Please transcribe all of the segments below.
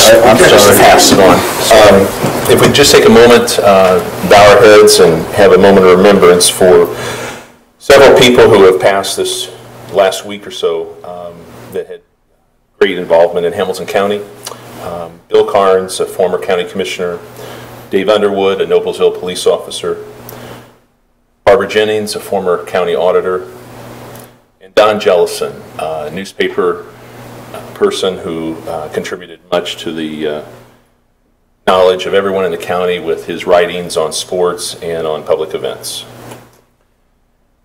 I'm sorry. Pass it on. If we just take a moment, bow our heads and have a moment of remembrance for several people who have passed this last week or so that had great involvement in Hamilton County. Bill Carnes, a former county commissioner, Dave Underwood, a Noblesville police officer, Barbara Jennings, a former county auditor, and Don Jellison, a newspaper person who contributed much to the knowledge of everyone in the county with his writings on sports and on public events.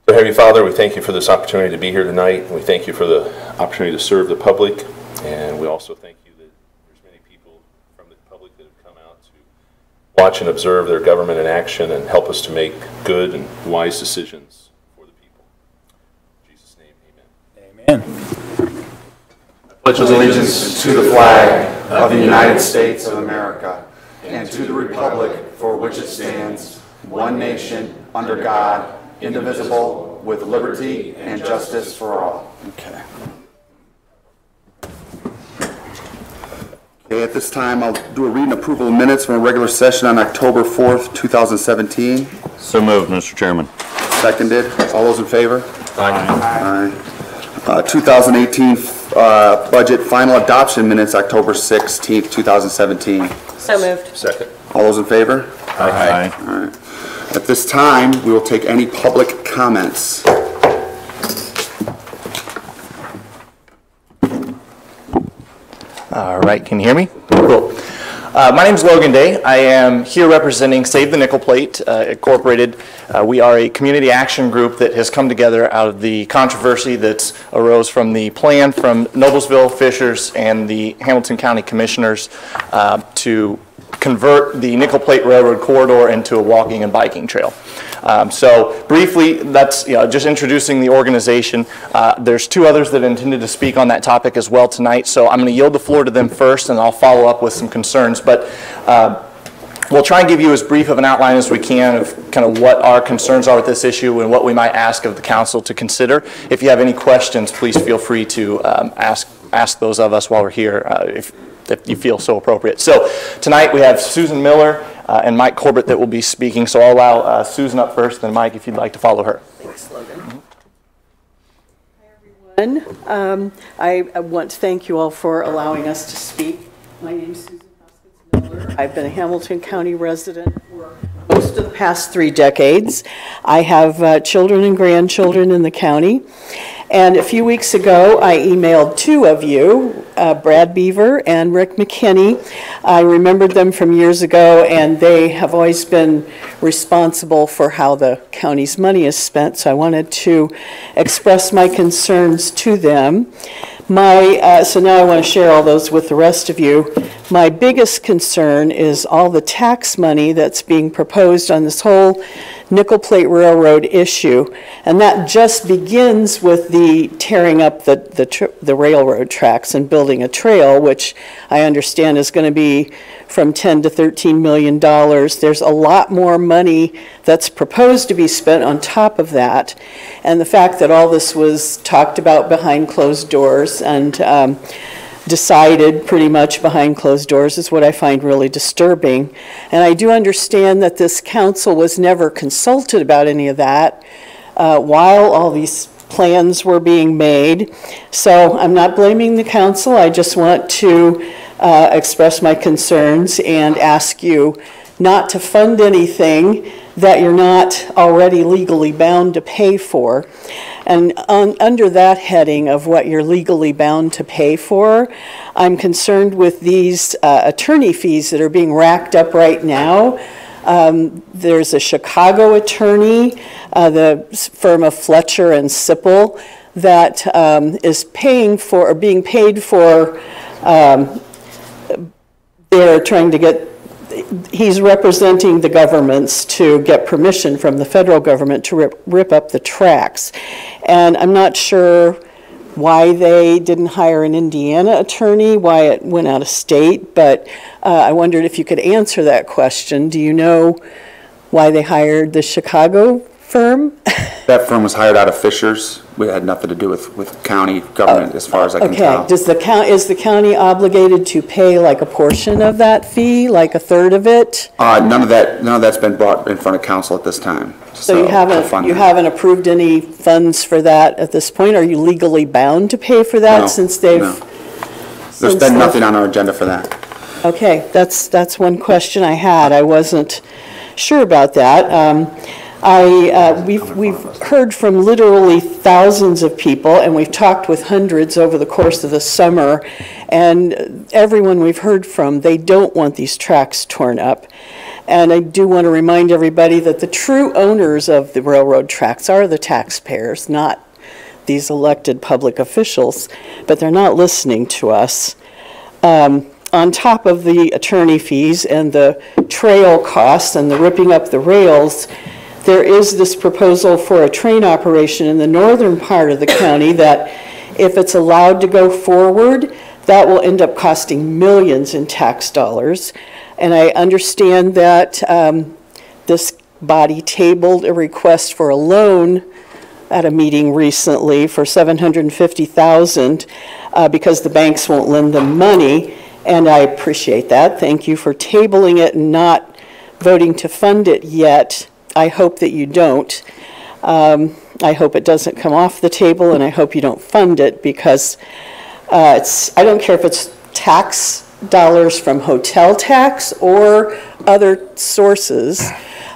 So, Heavenly Father, we thank you for this opportunity to be here tonight, and we thank you for the opportunity to serve the public, and we also thank you that there's many people from the public that have come out to watch and observe their government in action and help us to make good and wise decisions for the people. In Jesus' name, amen. Amen. I pledge allegiance to the flag of the United States of America and to the republic for which it stands, one nation, under God, indivisible, with liberty and justice for all. Okay. Okay, at this time, I'll do a read and approval of minutes from a regular session on October 4th, 2017. So moved, Mr. Chairman. Seconded. All those in favor? Aye. Aye. 2018 budget final adoption minutes, October 16th, 2017. So moved. Second. All those in favor? Aye. All right. At this time, we will take any public comments. All right, can you hear me? Cool. My name is Logan Day. I am here representing Save the Nickel Plate Incorporated. We are a community action group that has come together out of the controversy that arose from the plan from Noblesville, Fishers, and the Hamilton County Commissioners to convert the Nickel Plate Railroad corridor into a walking and biking trail. So briefly, that's just introducing the organization. There's two others that intended to speak on that topic as well tonight, so I'm going to yield the floor to them first, and I'll follow up with some concerns. But we'll try and give you as brief of an outline as we can of kind of what our concerns are with this issue and what we might ask of the council to consider. If you have any questions, please feel free to ask those of us while we're here, if you feel so appropriate. So tonight we have Susan Miller and Mike Corbett that will be speaking. So I'll allow Susan up first, then Mike, if you'd like to follow her. Thanks, Logan. Hi, everyone. I want to thank you all for allowing us to speak. My name is Susan Hoskins Miller. I've been a Hamilton County resident for most of the past 3 decades. I have children and grandchildren in the county. And a few weeks ago, I emailed 2 of you, Brad Beaver and Rick McKinney. I remembered them from years ago, and they have always been responsible for how the county's money is spent, so I wanted to express my concerns to them. So now I want to share all those with the rest of you. My biggest concern is all the tax money that's being proposed on this whole Nickel Plate Railroad issue, and that just begins with the tearing up the railroad tracks and building a trail, which I understand is going to be from $10 to $13 million. There's a lot more money that's proposed to be spent on top of that, and the fact that all this was talked about behind closed doors and decided pretty much behind closed doors is what I find really disturbing. And I do understand that this council was never consulted about any of that while all these plans were being made. So I'm not blaming the council. I just want to express my concerns and ask you not to fund anything that you're not already legally bound to pay for. And under that heading of what you're legally bound to pay for, I'm concerned with these attorney fees that are being racked up right now. There's a Chicago attorney, the firm of Fletcher and Sipple, that is paying for, or being paid for, they're trying to get, he's representing the governments to get permission from the federal government to rip up the tracks. And I'm not sure why they didn't hire an Indiana attorney, why it went out of state, but I wondered if you could answer that question. Do you know why they hired the Chicago firm? That firm was hired out of Fishers. we had nothing to do with county government as far as I can Okay, tell. is the county obligated to pay like a portion of that fee, like a third of it? None of that's been brought in front of council at this time. So you to fund you that. haven't approved any funds for that at this point? Are you legally bound to pay for No, that since they've? no. There's been nothing on our agenda for that. Okay, that's one question I had. I wasn't sure about that. We've heard from literally thousands of people, and we've talked with hundreds over the course of the summer, and everyone we've heard from, they don't want these tracks torn up. And I do want to remind everybody that the true owners of the railroad tracks are the taxpayers, not these elected public officials, but they're not listening to us. On top of the attorney fees and the trail costs and the ripping up the rails, there is this proposal for a train operation in the northern part of the county that, if it's allowed to go forward, that will end up costing millions in tax dollars. And I understand that this body tabled a request for a loan at a meeting recently for $750,000 because the banks won't lend them money. And I appreciate that. Thank you for tabling it and not voting to fund it yet. I hope that you don't. I hope it doesn't come off the table, and I hope you don't fund it, because I don't care if it's tax dollars from hotel tax or other sources.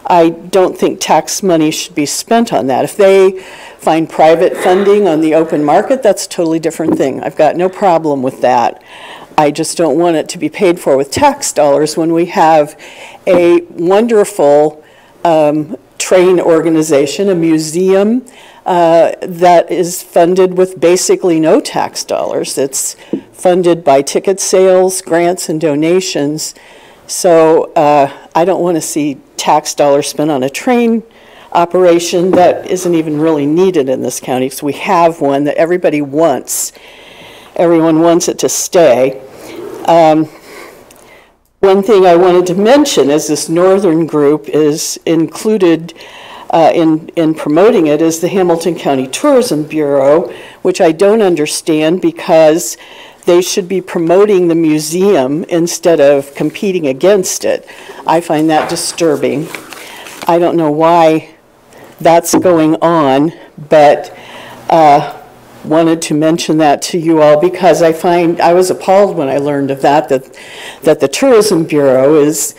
I don't think tax money should be spent on that. If they find private funding on the open market, that's a totally different thing. I've got no problem with that. I just don't want it to be paid for with tax dollars when we have a wonderful train organization, a museum, that is funded with basically no tax dollars. It's funded by ticket sales, grants, and donations. So I don't want to see tax dollars spent on a train operation that isn't even really needed in this county, because we have one that everybody wants. Everyone wants it to stay. One thing I wanted to mention is this northern group is included in promoting it is the Hamilton County Tourism Bureau, which I don't understand, because they should be promoting the museum instead of competing against it. I find that disturbing. I don't know why that's going on, but wanted to mention that to you all, because I was appalled when I learned of that the Tourism Bureau is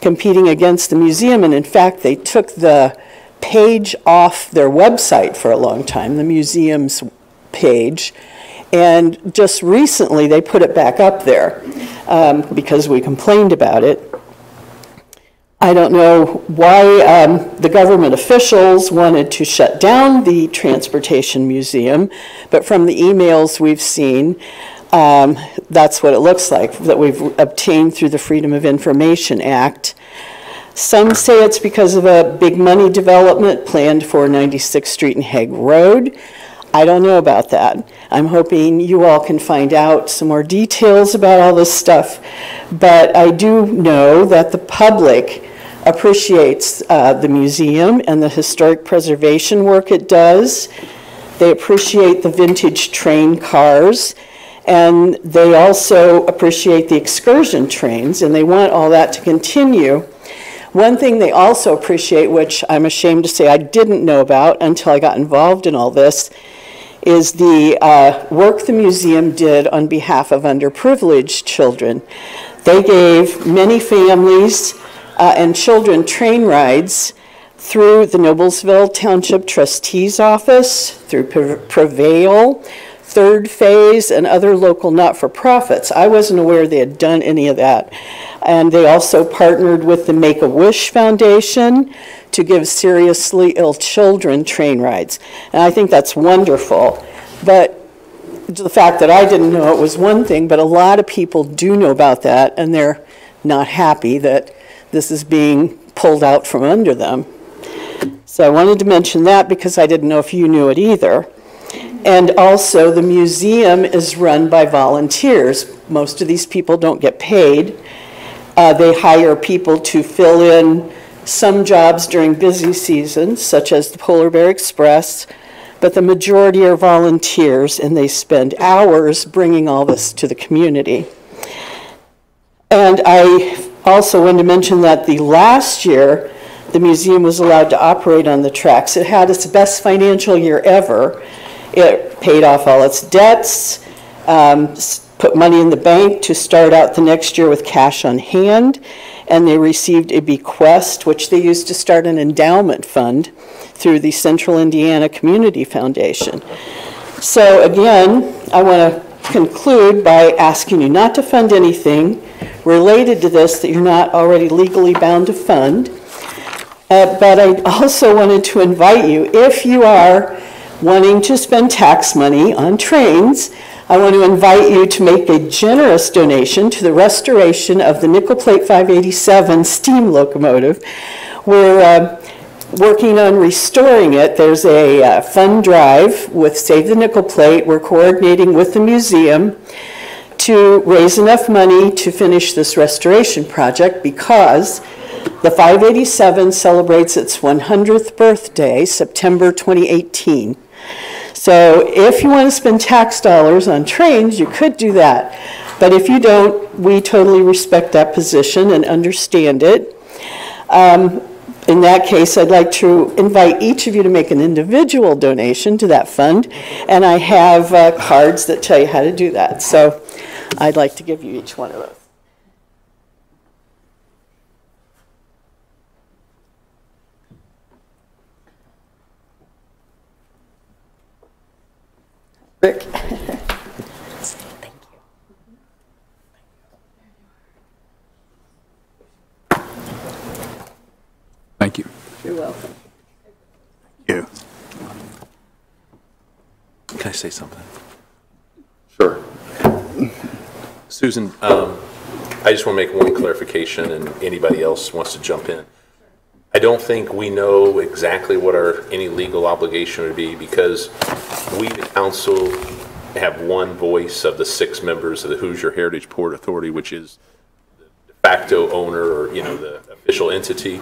competing against the museum, and in fact they took the page off their website for a long time, the museum's page, and just recently they put it back up there because we complained about it. I don't know why the government officials wanted to shut down the Transportation Museum, but from the emails we've seen, that's what it looks like, that we've obtained through the Freedom of Information Act. Some say it's because of a big money development planned for 96th Street and Hague Road. I don't know about that. I'm hoping you all can find out some more details about all this stuff, but I do know that the public appreciates the museum and the historic preservation work it does. They appreciate the vintage train cars, and they also appreciate the excursion trains, and they want all that to continue. One thing they also appreciate, which I'm ashamed to say I didn't know about until I got involved in all this, is the work the museum did on behalf of underprivileged children. They gave many families and children train rides through the Noblesville Township Trustee's Office, through Prevail, Third Phase, and other local not-for-profits. I wasn't aware they had done any of that. And they also partnered with the Make-A-Wish Foundation to give seriously ill children train rides. And I think that's wonderful. But the fact that I didn't know it was one thing, but a lot of people do know about that, and they're not happy that this is being pulled out from under them. So I wanted to mention that because I didn't know if you knew it either. And also, the museum is run by volunteers. Most of these people don't get paid. They hire people to fill in some jobs during busy seasons, such as the Polar Bear Express, but the majority are volunteers, and they spend hours bringing all this to the community. And I also wanted to mention that the last year, the museum was allowed to operate on the tracks. It had its best financial year ever. It paid off all its debts, put money in the bank to start out the next year with cash on hand, and they received a bequest, which they used to start an endowment fund through the Central Indiana Community Foundation. So again, I want to conclude by asking you not to fund anything related to this that you're not already legally bound to fund. But I also wanted to invite you, if you are wanting to spend tax money on trains, I want to invite you to make a generous donation to the restoration of the Nickel Plate 587 steam locomotive. We're working on restoring it. There's a fund drive with Save the Nickel Plate. We're coordinating with the museum to raise enough money to finish this restoration project, because the 587 celebrates its 100th birthday, September 2018. So if you want to spend tax dollars on trains, you could do that. But if you don't, we totally respect that position and understand it. In that case, I'd like to invite each of you to make an individual donation to that fund, and I have cards that tell you how to do that. So I'd like to give you each one of those. Rick. Thank you. Thank you. You're welcome. You. Can I say something? Sure. Susan, I just want to make one clarification, and anybody else wants to jump in. I don't think we know exactly what any legal obligation would be, because we, the council, have one voice of the 6 members of the Hoosier Heritage Port Authority, which is the de facto owner, or the official entity.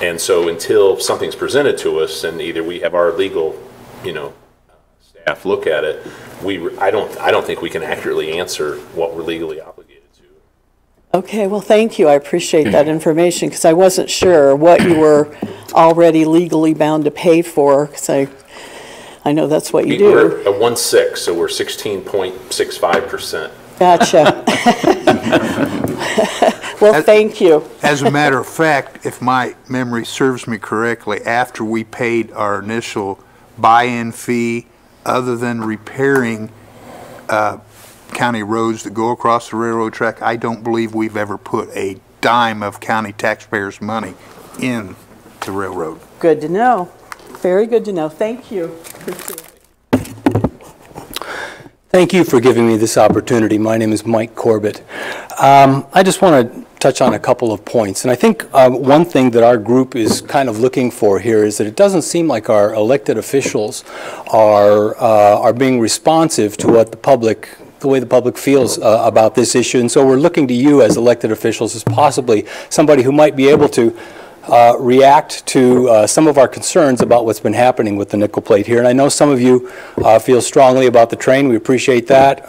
And so until something's presented to us, and either we have our legal, staff look at it, I don't think we can accurately answer what we're legally obligated to. Okay, well, thank you. I appreciate that information, because I wasn't sure what you were already legally bound to pay for, because I know that's what you do. We're a 1/6, so we're 16.65%. Gotcha. Well, thank you. As a matter of fact, if my memory serves me correctly, after we paid our initial buy-in fee, other than repairing county roads that go across the railroad track, I don't believe we've ever put a dime of county taxpayers' money in the railroad. Good to know. Very good to know. Thank you. Thank you for giving me this opportunity. My name is Mike Corbett. I just want to touch on a couple of points. And I think one thing that our group is kind of looking for here is that it doesn't seem like our elected officials are being responsive to what the way the public feels about this issue. And so we're looking to you as elected officials as possibly somebody who might be able to react to some of our concerns about what's been happening with the nickel plate here. And I know some of you feel strongly about the train. We appreciate that.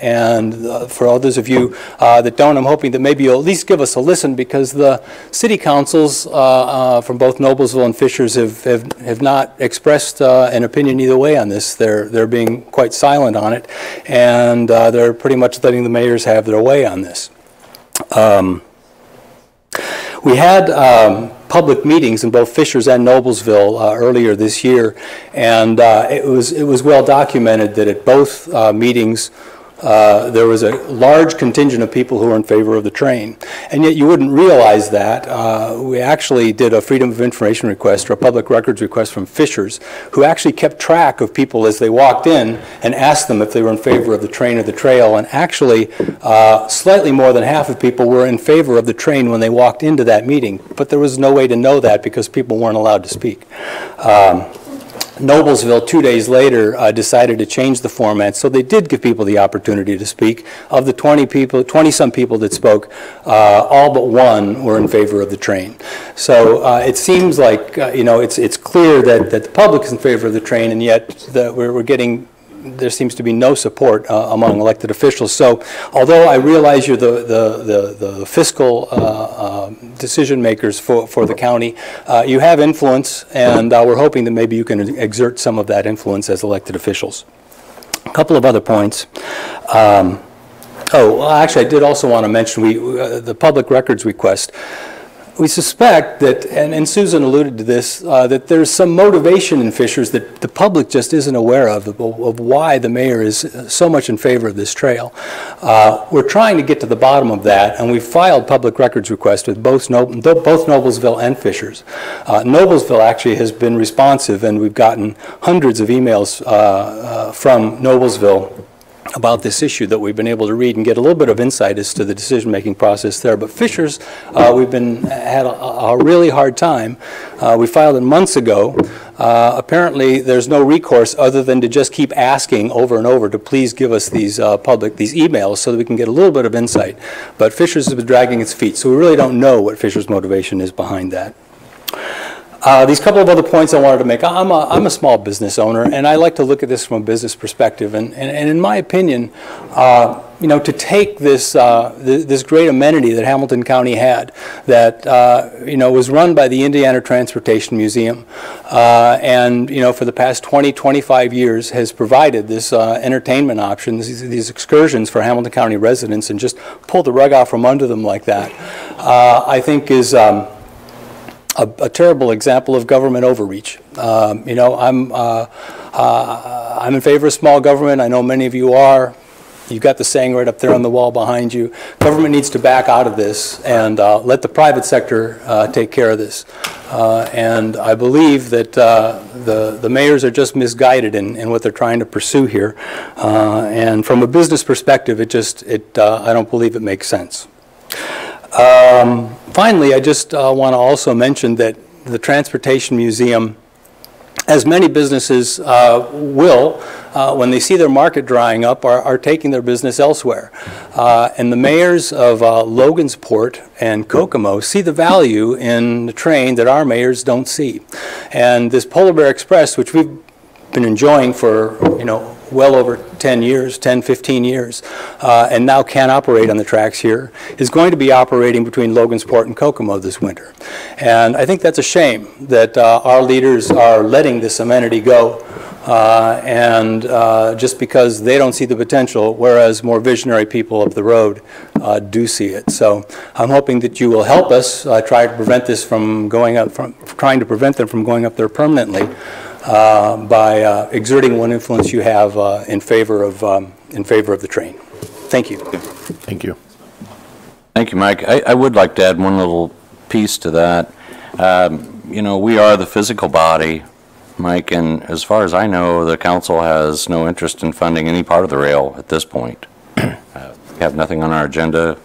And for others of you that don't, I'm hoping that maybe you'll at least give us a listen, because the city councils from both Noblesville and Fishers have not expressed an opinion either way on this. They're being quite silent on it, and they're pretty much letting the mayors have their way on this. We had public meetings in both Fishers and Noblesville earlier this year, and it was well documented that at both meetings there was a large contingent of people who were in favor of the train. And yet you wouldn't realize that. We actually did a Freedom of Information request, or a public records request from Fishers, who actually kept track of people as they walked in and asked them if they were in favor of the train or the trail. And actually, slightly more than half of people were in favor of the train when they walked into that meeting. But there was no way to know that because people weren't allowed to speak. Noblesville, 2 days later, decided to change the format, so they did give people the opportunity to speak. Of the 20-some people that spoke, all but one were in favor of the train. So it seems like, it's clear that the public is in favor of the train, and yet we're getting, there seems to be no support among elected officials. So although I realize you're the fiscal decision makers for the county, you have influence, and we're hoping that maybe you can exert some of that influence as elected officials. A couple of other points. Actually, I did also want to mention the public records request. We suspect that, and Susan alluded to this, that there's some motivation in Fishers that the public just isn't aware of why the mayor is so much in favor of this trail. We're trying to get to the bottom of that, and we've filed public records requests with both Noblesville and Fishers. Noblesville actually has been responsive, and we've gotten hundreds of emails from Noblesville about this issue that we've been able to read and get a little bit of insight as to the decision-making process there. But Fishers, we've had a really hard time. We filed it months ago. Apparently, there's no recourse other than to just keep asking over and over to please give us these emails so that we can get a little bit of insight. But Fishers has been dragging its feet, so we really don't know what Fishers' motivation is behind that. These couple of other points I wanted to make. I'm a small business owner, and I like to look at this from a business perspective. And in my opinion, to take this this great amenity that Hamilton County had, that was run by the Indiana Transportation Museum, and for the past 25 years has provided this entertainment options, these excursions for Hamilton County residents, and just pull the rug out from under them like that, I think is a terrible example of government overreach. I'm in favor of small government. I know many of you are. You've got the saying right up there on the wall behind you. Government needs to back out of this and let the private sector take care of this. And I believe that the mayors are just misguided in what they're trying to pursue here. And from a business perspective, I don't believe it makes sense. Finally, I just want to also mention that the Transportation Museum, as many businesses will, when they see their market drying up, are taking their business elsewhere. And the mayors of Logansport and Kokomo see the value in the train that our mayors don't see. And this Polar Bear Express, which we've been enjoying for, well over 10 years, 10, 15 years, and now can't operate on the tracks here, is going to be operating between Logansport and Kokomo this winter. And I think that's a shame that our leaders are letting this amenity go, and just because they don't see the potential, whereas more visionary people up the road do see it. So I'm hoping that you will help us try to prevent this from going up, trying to prevent them from going up there permanently, by exerting one influence you have in favor of the train. Thank you. Thank you. Thank you, Mike. I would like to add one little piece to that. We are the physical body, Mike, and as far as I know, the council has no interest in funding any part of the rail at this point. We have nothing on our agenda,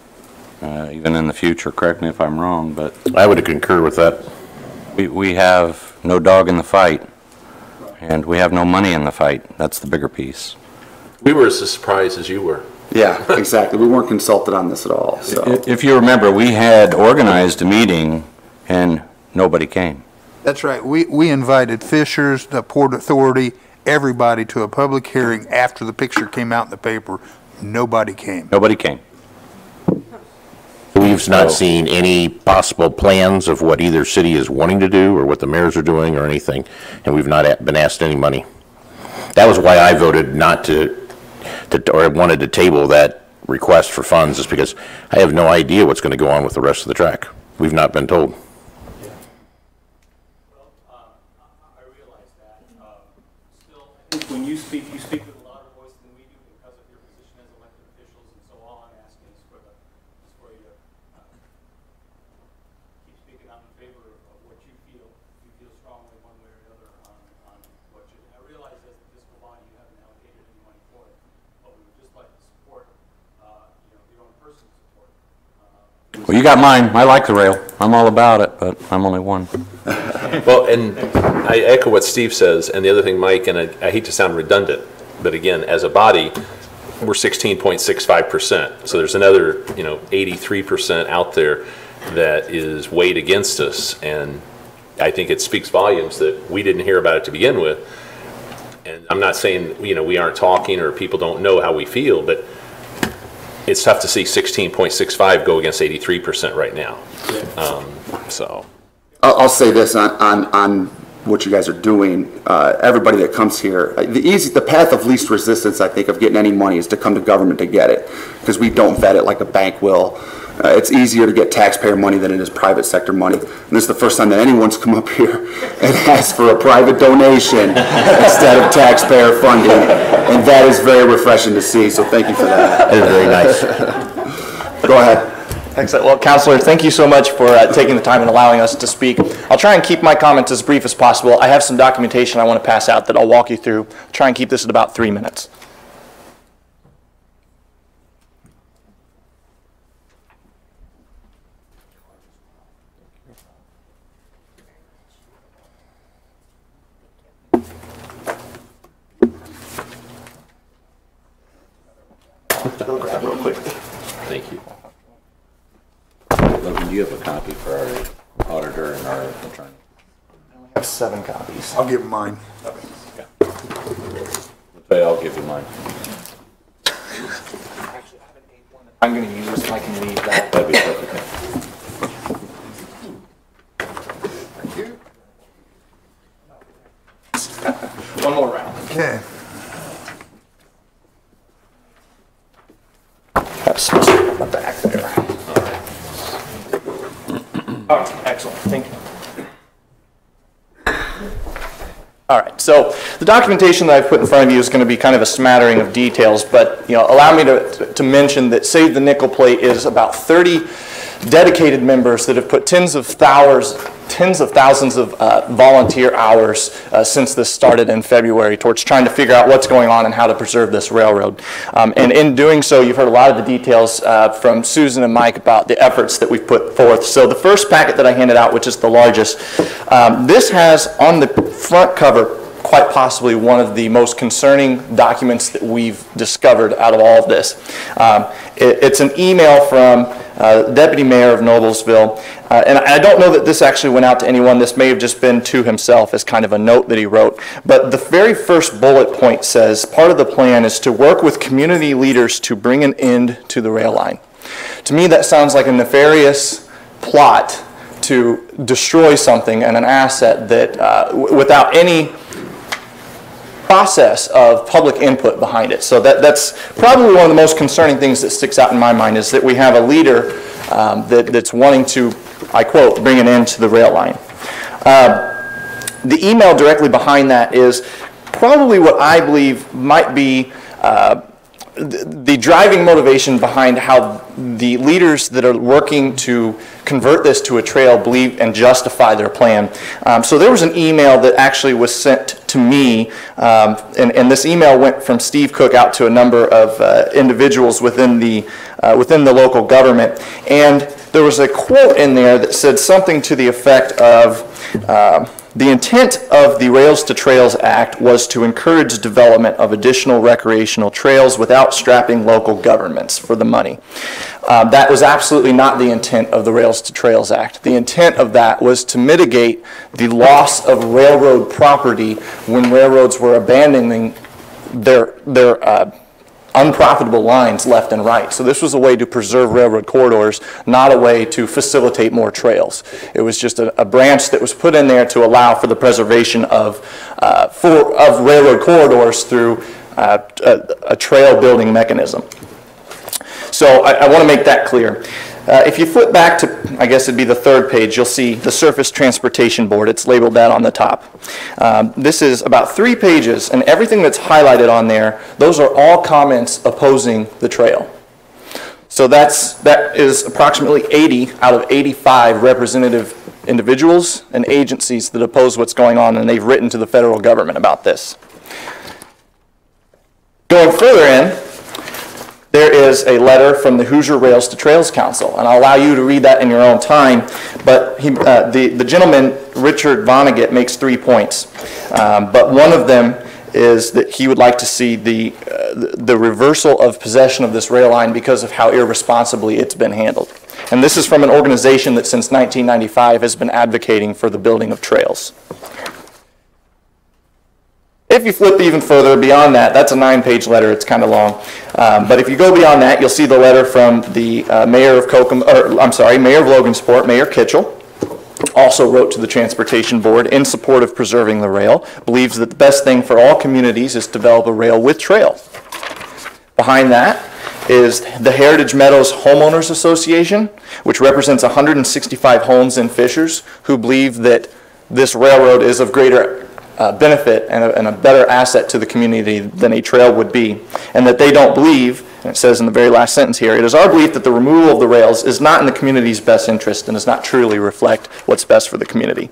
even in the future. Correct me if I'm wrong, but I would concur with that. We have no dog in the fight. And we have no money in the fight. That's the bigger piece. We were as surprised as you were. Yeah, exactly. We weren't consulted on this at all. So. If you remember, we had organized a meeting and nobody came. That's right. We invited Fishers, the Port Authority, everybody to a public hearing after the picture came out in the paper. Nobody came. Nobody came. We've not seen any possible plans of what either city is wanting to do or what the mayors are doing or anything, and we've not been asked any money. That was why I voted not to or wanted to table that request for funds, is because I have no idea what's going to go on with the rest of the track. We've not been told. Well, I realize that. Still, I think when you speak with a louder voice than we do because of your position as elected officials, and so all I'm asking is for you to keep speaking out in favor of what you feel strongly one way or another on what you. I realize as the fiscal body you haven't allocated any money for it, but we would just like to support, your own personal support. Well, you got mine. I like the rail. I'm all about it, but I'm only one. Well, and I echo what Steve says, and the other thing, Mike, and I hate to sound redundant, but again, as a body, we're 16.65%. So there's another, 83% out there that is weighed against us, and I think it speaks volumes that we didn't hear about it to begin with. And I'm not saying, we aren't talking or people don't know how we feel, but it's tough to see 16.65 go against 83% right now. So I'll say this on what you guys are doing. Everybody that comes here, the path of least resistance, I think, of getting any money is to come to government to get it, because we don't vet it like a bank will. It's easier to get taxpayer money than it is private sector money. And this is the first time that anyone's come up here and asked for a private donation instead of taxpayer funding. And that is very refreshing to see, so thank you for that. That is very nice. Go ahead. Excellent. Well, Councilor, thank you so much for taking the time and allowing us to speak. I'll try and keep my comments as brief as possible. I have some documentation I want to pass out that I'll walk you through. I'll try and keep this at about 3 minutes. Go grab real quick. thank you. Logan, do you have a copy for our auditor and our attorney? I have 7 copies. I'll give mine. Okay, I'll give you mine. I'm going to use, and I can leave that. That'd be perfect. One more round. Okay. Have some stuff on the back there. All right, excellent. Thank you. All right, so the documentation that I've put in front of you is going to be kind of a smattering of details, but allow me to mention that Save the Nickel Plate is about 30 dedicated members that have put tens of thousands of volunteer hours since this started in February towards trying to figure out what's going on and how to preserve this railroad. And in doing so, you've heard a lot of the details from Susan and Mike about the efforts that we've put forth. So the first packet that I handed out, which is the largest, this has on the front cover quite possibly one of the most concerning documents that we've discovered out of all of this. It's an email from Deputy Mayor of Noblesville, and I don't know that this actually went out to anyone. This may have just been to himself as kind of a note that he wrote. But the very first bullet point says, part of the plan is to work with community leaders to bring an end to the rail line. To me, that sounds like a nefarious plot to destroy something and an asset that, without any process of public input behind it. So that's probably one of the most concerning things that sticks out in my mind, is that we have a leader that's wanting to, I quote, bring an end to the rail line. The email directly behind that is probably what I believe might be the driving motivation behind how the leaders that are working to convert this to a trail believe and justify their plan. So there was an email that actually was sent to me, and this email went from Steve Cook out to a number of individuals within the local government. And there was a quote in there that said something to the effect of, the intent of the Rails to Trails Act was to encourage development of additional recreational trails without strapping local governments for the money. That was absolutely not the intent of the Rails to Trails Act. The intent of that was to mitigate the loss of railroad property when railroads were abandoning their unprofitable lines left and right. So this was a way to preserve railroad corridors, not a way to facilitate more trails. It was just a branch that was put in there to allow for the preservation of railroad corridors through a trail building mechanism. So I want to make that clear. If you flip back to, I guess it'd be the third page, you'll see the Surface Transportation Board. It's labeled that on the top. This is about 3 pages, and everything that's highlighted on there, those are all comments opposing the trail. So that is approximately 80 out of 85 representative individuals and agencies that oppose what's going on, and they've written to the federal government about this. Going further in, there is a letter from the Hoosier Rails to Trails Council, and I'll allow you to read that in your own time, but the gentleman Richard Vonnegut makes 3 points, but one of them is that he would like to see the reversal of possession of this rail line because of how irresponsibly it's been handled. And this is from an organization that since 1995 has been advocating for the building of trails. If you flip even further beyond that, that's a 9-page letter, it's kind of long. But if you go beyond that, you'll see the letter from the mayor of Mayor of Logansport, Mayor Kitchell. Also wrote to the Transportation Board in support of preserving the rail, believes that the best thing for all communities is to develop a rail with trail. Behind that is the Heritage Meadows Homeowners Association, which represents 165 homes in Fishers who believe that this railroad is of greater benefit and a better asset to the community than a trail would be, and that they don't believe, and it says in the very last sentence here, it is our belief that the removal of the rails is not in the community's best interest and does not truly reflect what's best for the community.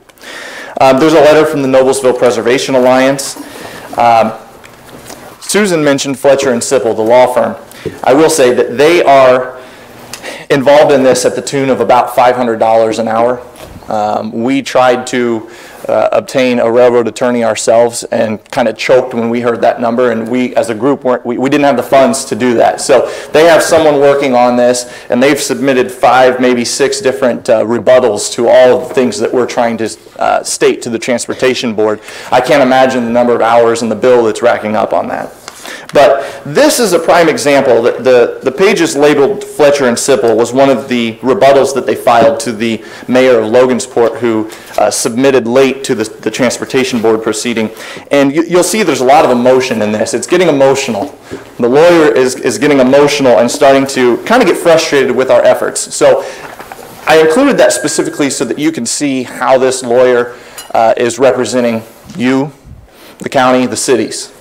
There's a letter from the Noblesville Preservation Alliance. Susan mentioned Fletcher and Sipple, the law firm. I will say that they are involved in this at the tune of about $500 an hour. We tried to obtain a railroad attorney ourselves and kind of choked when we heard that number, and we as a group we didn't have the funds to do that. So they have someone working on this, and they've submitted 5, maybe 6 different rebuttals to all of the things that we're trying to state to the Transportation Board. I can't imagine the number of hours and the bill that's racking up on that. But this is a prime example. That the pages labeled Fletcher and Sipple was one of the rebuttals that they filed to the mayor of Logansport, who submitted late to the Transportation Board proceeding. And you'll see there's a lot of emotion in this. It's getting emotional. The lawyer is getting emotional and starting to kind of get frustrated with our efforts. So I included that specifically so that you can see how this lawyer is representing you, the county, the cities,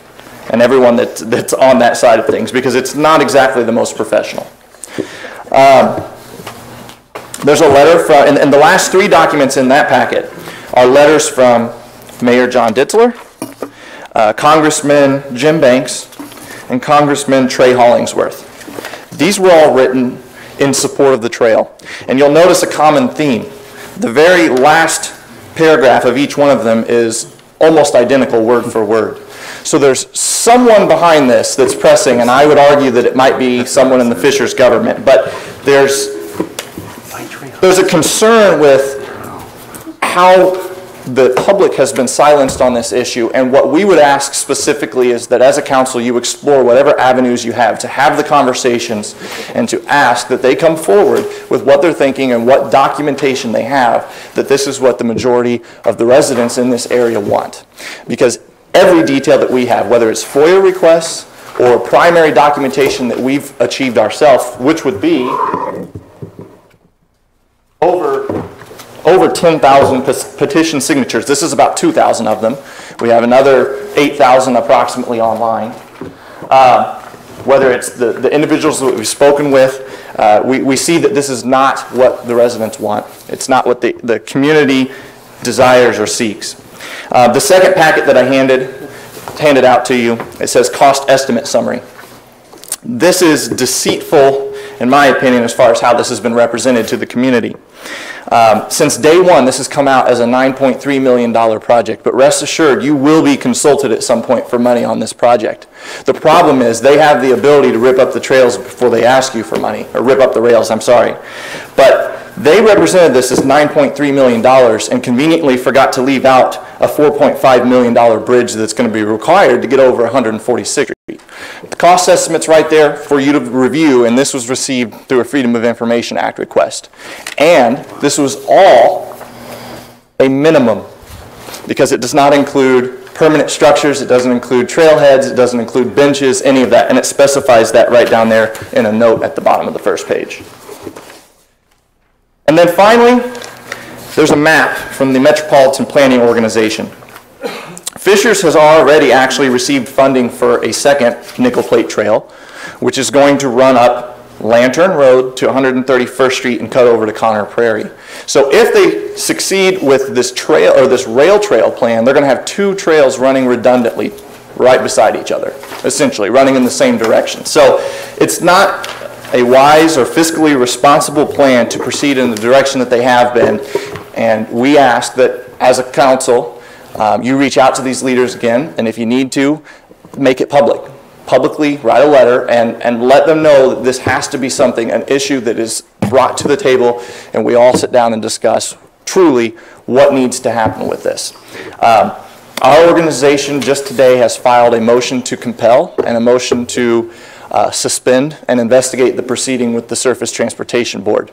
and everyone that's on that side of things, because it's not exactly the most professional. There's a letter from, and the last 3 documents in that packet are letters from Mayor John Ditzler, Congressman Jim Banks, and Congressman Trey Hollingsworth. These were all written in support of the trail. And you'll notice a common theme. The very last paragraph of each one of them is almost identical word for word. So there's someone behind this that's pressing, and I would argue that it might be someone in the Fishers government, but there's a concern with how the public has been silenced on this issue, and what we would ask specifically is that as a council you explore whatever avenues you have to have the conversations and to ask that they come forward with what they're thinking and what documentation they have, that this is what the majority of the residents in this area want. Because every detail that we have, whether it's FOIA requests or primary documentation that we've achieved ourselves, which would be over 10,000 petition signatures. This is about 2,000 of them. We have another 8,000 approximately online. Whether it's the individuals that we've spoken with, we see that this is not what the residents want. It's not what the community desires or seeks. The second packet that I handed out to you, it says cost estimate summary. This is deceitful, in my opinion, as far as how this has been represented to the community. Since day one, this has come out as a $9.3 million project, but rest assured, you will be consulted at some point for money on this project. The problem is they have the ability to rip up the trails before they ask you for money, or rip up the rails, I'm sorry. But they represented this as $9.3 million and conveniently forgot to leave out a $4.5 million bridge that's going to be required to get over 146th Street. The cost estimate's right there for you to review, and this was received through a Freedom of Information Act request. And this was all a minimum, because it does not include permanent structures, it doesn't include trailheads, it doesn't include benches, any of that, and it specifies that right down there in a note at the bottom of the first page. And then finally, there's a map from the Metropolitan Planning Organization. Fishers has already actually received funding for a second nickel plate trail, which is going to run up Lantern Road to 131st Street and cut over to Conner Prairie. So if they succeed with this trail or this rail trail plan, they're going to have 2 trails running redundantly right beside each other, essentially running in the same direction. So it's not a wise or fiscally responsible plan to proceed in the direction that they have been, and we ask that as a council, you reach out to these leaders again, and if you need to, make it publicly write a letter and let them know that this has to be something, an issue that is brought to the table, and we all sit down and discuss truly what needs to happen with this. Our organization just today has filed a motion to compel and a motion to suspend and investigate the proceeding with the Surface Transportation Board.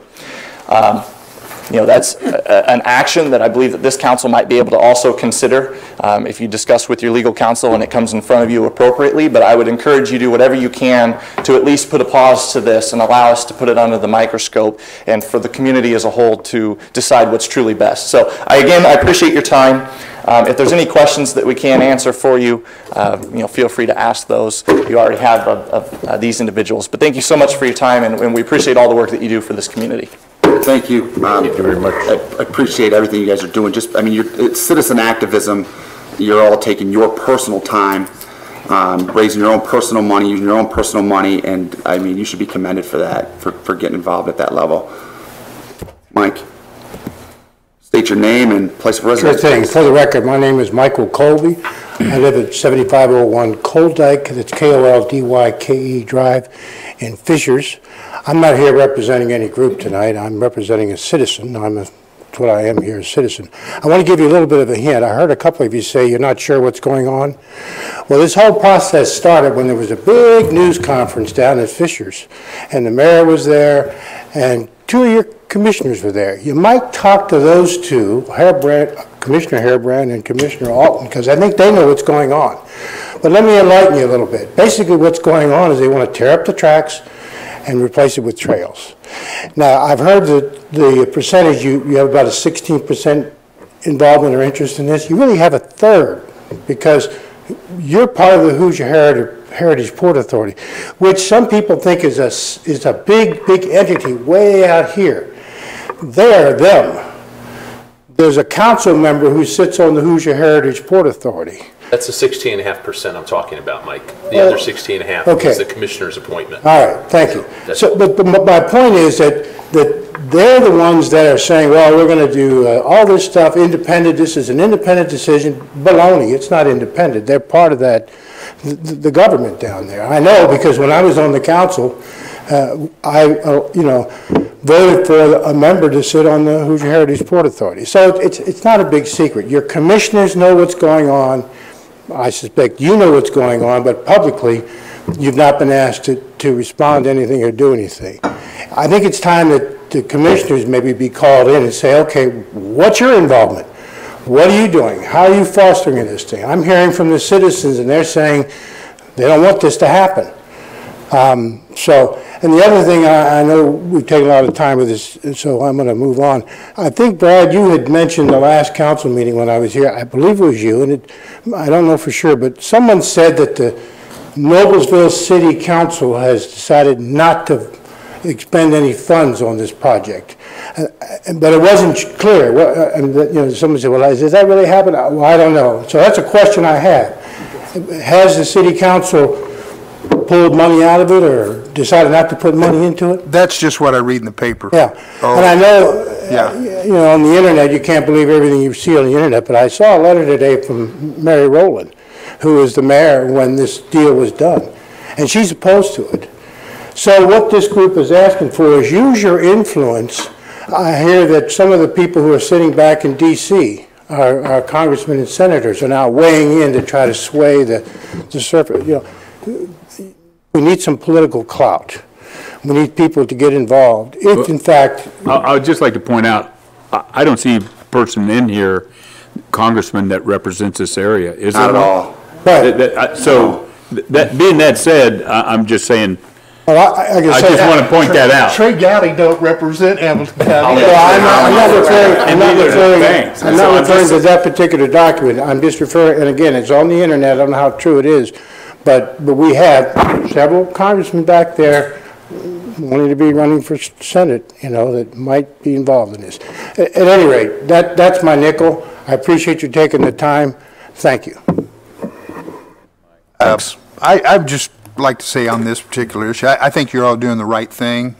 You know, that's an action that I believe that this council might be able to also consider if you discuss with your legal counsel and it comes in front of you appropriately. But I would encourage you to do whatever you can to at least put a pause to this and allow us to put it under the microscope and for the community as a whole to decide what's truly best. So again, I appreciate your time. If there's any questions that we can answer for you, you know, feel free to ask those. You already have of these individuals. But thank you so much for your time, and we appreciate all the work that you do for this community. Thank you. Thank you very much. I appreciate everything you guys are doing. Just, I mean, it's citizen activism. You're all taking your personal time, raising your own personal money, using your own personal money, and I mean, you should be commended for that, for getting involved at that level. Mike, state your name and place of residence. Sure thing. For the record, my name is Michael Colby. I live at 7501 Koldyke, that's Koldyke Drive in Fishers. I'm not here representing any group tonight. I'm representing a citizen. That's what I am here, a citizen. I want to give you a little bit of a hint. I heard a couple of you say you're not sure what's going on. Well, this whole process started when there was a big news conference down at Fishers, and the mayor was there, and two of your commissioners were there. You might talk to those two, Commissioner Harebrant and Commissioner Alton, because I think they know what's going on. But let me enlighten you a little bit. Basically, what's going on is they want to tear up the tracks and replace it with trails. Now, I've heard that the percentage, you have about a 16% involvement or interest in this. You really have a third, because you're part of the Hoosier Heritage Port Authority, which some people think is a big entity way out here. They are them. There's a council member who sits on the Hoosier Heritage Port Authority. That's the 16.5% I'm talking about, Mike. The other 16.5 okay. is the commissioner's appointment. All right, thank you. So, but my point is that they're the ones that are saying, well, we're going to do all this stuff independent. This is an independent decision. Baloney, it's not independent. They're part of that, the government down there. I know, because when I was on the council, I voted for a member to sit on the Hoosier Heritage Port Authority. So it's not a big secret. Your commissioners know what's going on. I suspect you know what's going on, but publicly you've not been asked to respond to anything or do anything. I think it's time that the commissioners maybe be called in and say, okay, what's your involvement? What are you doing? How are you fostering this thing? I'm hearing from the citizens, and they're saying they don't want this to happen. And the other thing, I know we've taken a lot of time with this, so I'm going to move on. I think, Brad, you had mentioned the last council meeting when I was here. I believe it was you, and I don't know for sure, but someone said that the Noblesville City Council has decided not to expend any funds on this project. But it wasn't clear. Someone said, well, does that really happen? Well, I don't know. So that's a question I have. Has the City Council pulled money out of it or decided not to put money into it? That's just what I read in the paper. Yeah. Oh. And I know, Yeah. on the internet, you can't believe everything you see on the internet, but I saw a letter today from Mary Rowland, who was the mayor when this deal was done, and she's opposed to it. So what this group is asking for is use your influence. I hear that some of the people who are sitting back in D.C., our congressmen and senators, are now weighing in to try to sway the surface. We need some political clout. We need people to get involved. If, in fact... I would just like to point out, I don't see a person in here, congressman, that represents this area. Is Not there? at all. Right. So, being that said, I'm just saying, Well, I just want to point that out. Trey Gowdy don't represent Hamilton County. Well, I'm not referring to that particular document. I'm just referring, and again, it's on the internet. I don't know how true it is, but we have several congressmen back there wanting to be running for Senate, that might be involved in this. At any rate, that's my nickel. I appreciate you taking the time. Thank you. I'd just like to say on this particular issue, I think you're all doing the right thing.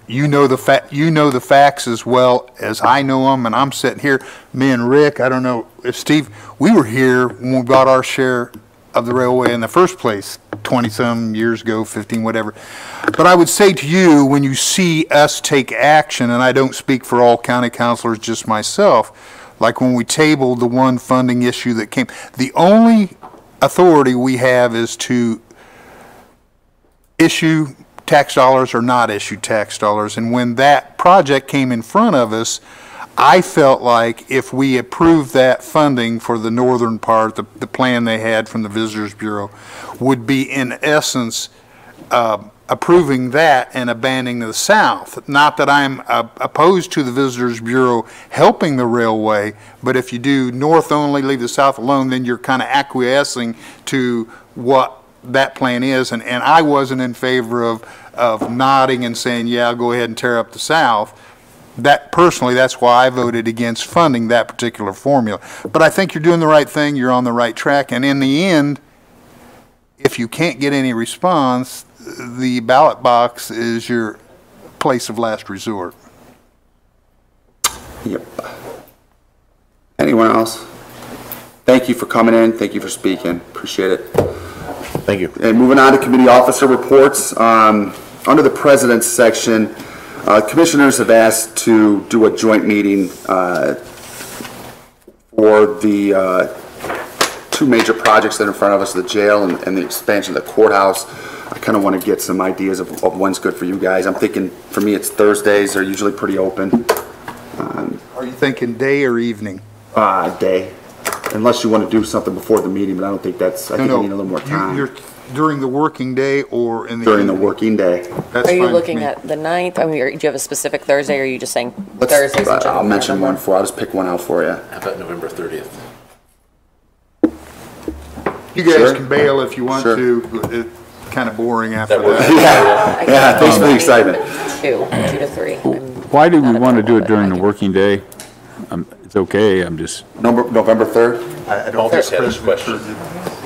you know the facts as well as I know them, and I'm sitting here, me and Rick, I don't know if Steve, we were here when we bought our share of the railway in the first place, 20-some years ago, 15, whatever. But I would say to you, when you see us take action, and I don't speak for all county councilors, just myself, like when we tabled the one funding issue that came, the only authority we have is to issue tax dollars or not issue tax dollars. And when that project came in front of us, I felt like if we approved that funding for the northern part, the plan they had from the Visitors Bureau, would be in essence approving that and abandoning the south. Not that I'm opposed to the Visitors Bureau helping the railway, but if you do north only, leave the south alone, then you're kind of acquiescing to what that plan is. And I wasn't in favor of nodding and saying, yeah, I'll go ahead and tear up the south. That personally, that's why I voted against funding that particular formula. But I think you're doing the right thing, you're on the right track, and in the end, if you can't get any response, the ballot box is your place of last resort. Yep. Anyone else? Thank you for coming in, thank you for speaking, appreciate it. Thank you. And moving on to committee officer reports, under the president's section, commissioners have asked to do a joint meeting for the two major projects that are in front of us, the jail and the expansion of the courthouse. I kind of want to get some ideas of when's good for you guys. I'm thinking, for me, it's Thursdays. They're usually pretty open. Are you thinking day or evening? Day. Unless you want to do something before the meeting, but I don't think that's, I think we need a little more time. You're during the working day or in the During evening? the working day. That's Are you fine with looking me. at the 9th? I mean, do you have a specific Thursday, or are you just saying Thursdays in general? I'll mention one I'll just pick one out for you. How about November 30th? You guys Sure. can bail if you want Sure. to. It's kind of boring after That works. that. Yeah, thanks for the excitement. 2 to 3. Why do we want to do it during the working day? It's okay, I'm just, November 3rd? I Paul don't just had his question.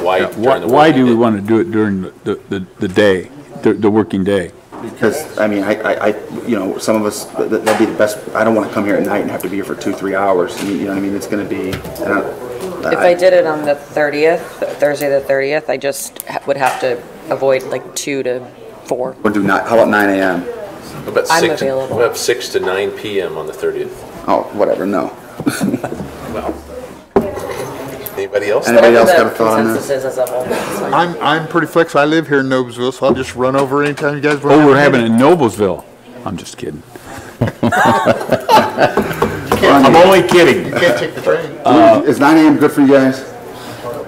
Why during the why working do we day? want to do it during the day, the working day? Because, I mean, I you know, some of us, that'd be the best, I don't want to come here at night and have to be here for 2-3 hours. You know what I mean? It's going to be, If I did it on the 30th, Thursday the 30th, I just would have to avoid like 2 to 4. we'll do not, how about 9 a.m.? How about I'm 6 available. How about 6 to 9 p.m. on the 30th? Oh, whatever, no. Well, anybody else? Anybody else Whatever got a the thought on consensus that? is as a whole. that's fine. I'm pretty flexible. I live here in Noblesville, so I'll just run over anytime you guys want. Oh, we're having it in Noblesville. I'm just kidding. I'm only kidding. You can't take the train. Is 9 a.m. good for you guys?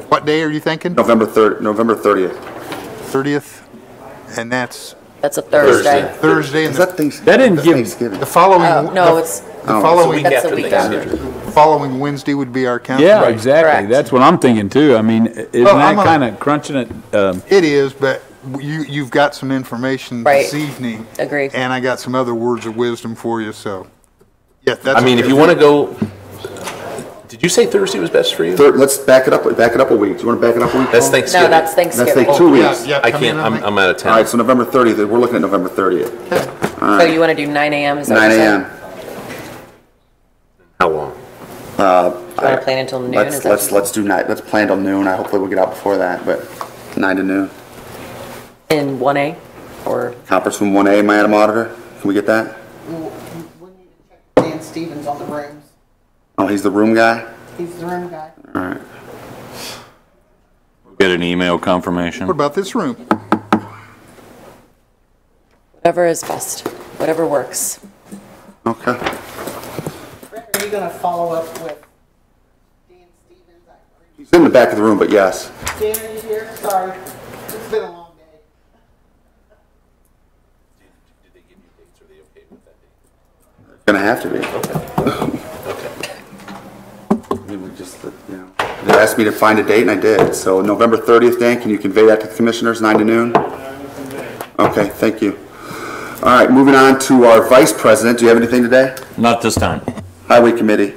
What day are you thinking? November 30th. 30th? And that's That's a Thursday. Thursday. And Is that things? That didn't give- Thanksgiving. the following, No, it's, the following, Week That's after the week Thanksgiving. following Wednesday would be our council. Yeah, meeting. exactly. Correct. That's what I'm thinking too. I mean, isn't Well, that I'm kind of crunching it? It is, but you've got some information this Right. evening. Agreed. And I got some other words of wisdom for you, so. Yeah, that's. I mean, if you want to go, did you say Thursday was best for you? Let's back it up a week. Do you want to back it up a week? That's Paul? Thanksgiving. no, that's That's Thanksgiving. like 2 Yeah, weeks. yeah, I come can't, in on me. I'm out of All right, town. so November 30th, we're looking at November 30th. So you want to do 9 a.m., is that what 9 you're saying? a.m. How long? Do you want to plan until noon? Is that- Let's do night, let's plan till noon. Hopefully we'll get out before that, but 9 to noon. In 1A, or? Conference room 1A, Madam Auditor, can we get that? Dan Stevens on the rooms. Oh, he's the room guy? He's the room guy. All right. Get an email confirmation. What about this room? Whatever is best, whatever works. Okay. Are you gonna follow up with Dan Stevens? He's in the back of the room, but yes. Dan, are you here? Sorry. It's been a long day. Did they give you dates? Are they okay with that date? Gonna have to be. Okay. We just, you know, they asked me to find a date and I did. So November 30th, Dan, can you convey that to the commissioners, 9 to noon? Okay, thank you. All right, moving on to our vice president. Do you have anything today? Not this time. Highway committee.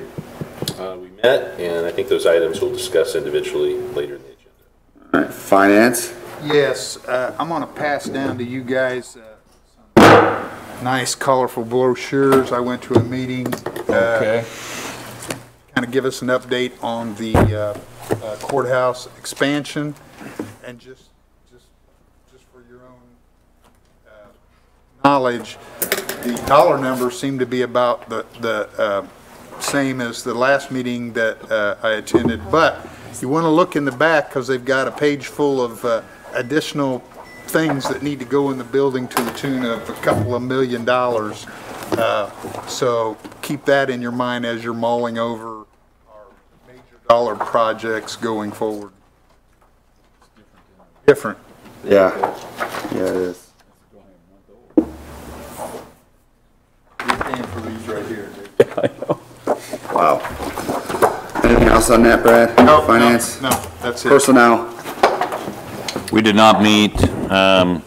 We met, and I think those items we'll discuss individually later in the agenda. All right, finance. Yes, I'm going to pass down to you guys nice colorful brochures. I went to a meeting. Okay. Kind of give us an update on the courthouse expansion, and just for your own knowledge, the dollar numbers seem to be about the same as the last meeting that I attended, but you want to look in the back because they've got a page full of additional things that need to go in the building to the tune of a couple of $1 million. So keep that in your mind as you're mulling over our major dollar projects going forward. Different. Yeah. Yeah, it is. You're paying for these right here. Wow. Anything else on that, Brad? No, Finance? No, that's it. Personnel? We did not meet, and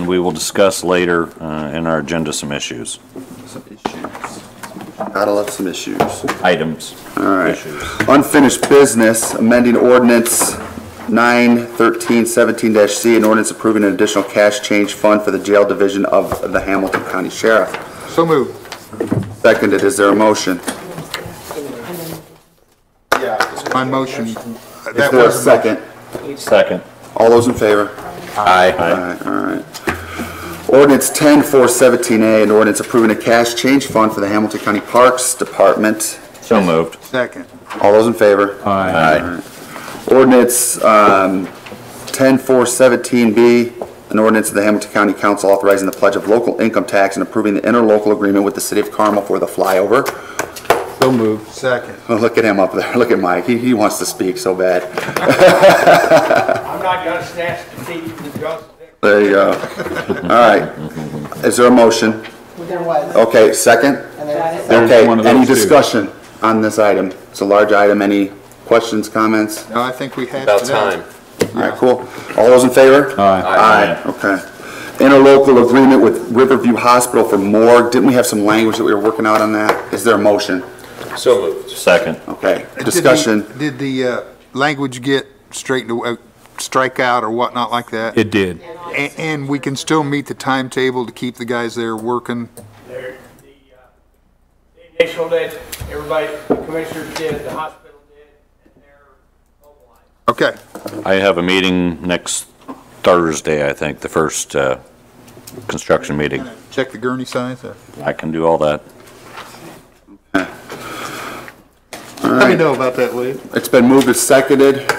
we will discuss later in our agenda some issues. Some issues. Gotta love some issues. Items. All right. Issues. Unfinished business, amending ordinance 91317-C, an ordinance approving an additional cash change fund for the jail division of the Hamilton County Sheriff. So moved. Seconded. Is there a motion? Yeah, my motion. Is there a second? Second. All those in favor? Aye. All right. Ordinance 10-417A, an ordinance approving a cash change fund for the Hamilton County Parks Department. So moved. Second. All those in favor? Aye. Ordinance 10-417B, an ordinance of the Hamilton County Council authorizing the pledge of local income tax and approving the interlocal agreement with the City of Carmel for the flyover. So moved. Second. Oh, look at him up there. Look at Mike. He wants to speak so bad. I'm not gonna snatch the seat from the jaws. There you go. All right. Is there a motion? There was. Okay, second? And there's Okay, one of any those too. discussion on this item? It's a large item. Any questions, comments? No, I think we had. About time. All right, cool. All those in favor? Aye. Okay. Interlocal agreement with Riverview Hospital for morgue. Didn't we have some language that we were working out on that? Is there a motion? So moved. Second. Okay, discussion. Did the language get straightened away, strike out or whatnot like that? It did. And we can still meet the timetable to keep the guys there working? The initial that everybody, the commissioners did, the hospital did, and they're mobilized. Okay. I have a meeting next Thursday, I think, the first construction meeting. Check the gurney size. I can do all that. Let me know about that, will you? It's been moved and seconded.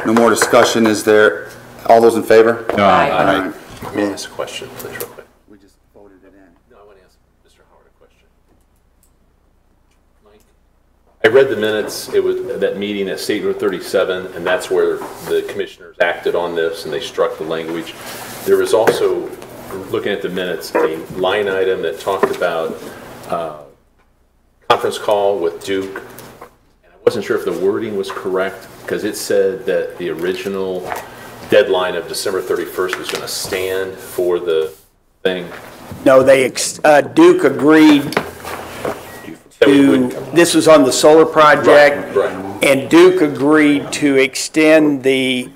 No more discussion. Is there, all those in favor? Aye. May I ask a question, please, real quick? We just voted it in. No, I want to ask Mr. Howard a question. Mike? I read the minutes, it was that meeting at State Road 37, and that's where the commissioners acted on this, and they struck the language. There was also, looking at the minutes, a line item that talked about conference call with Duke. And I wasn't sure if the wording was correct, because it said that the original deadline of December 31st was going to stand for the thing. No, Duke agreed to, this was on the solar project. Right. And Duke agreed to extend the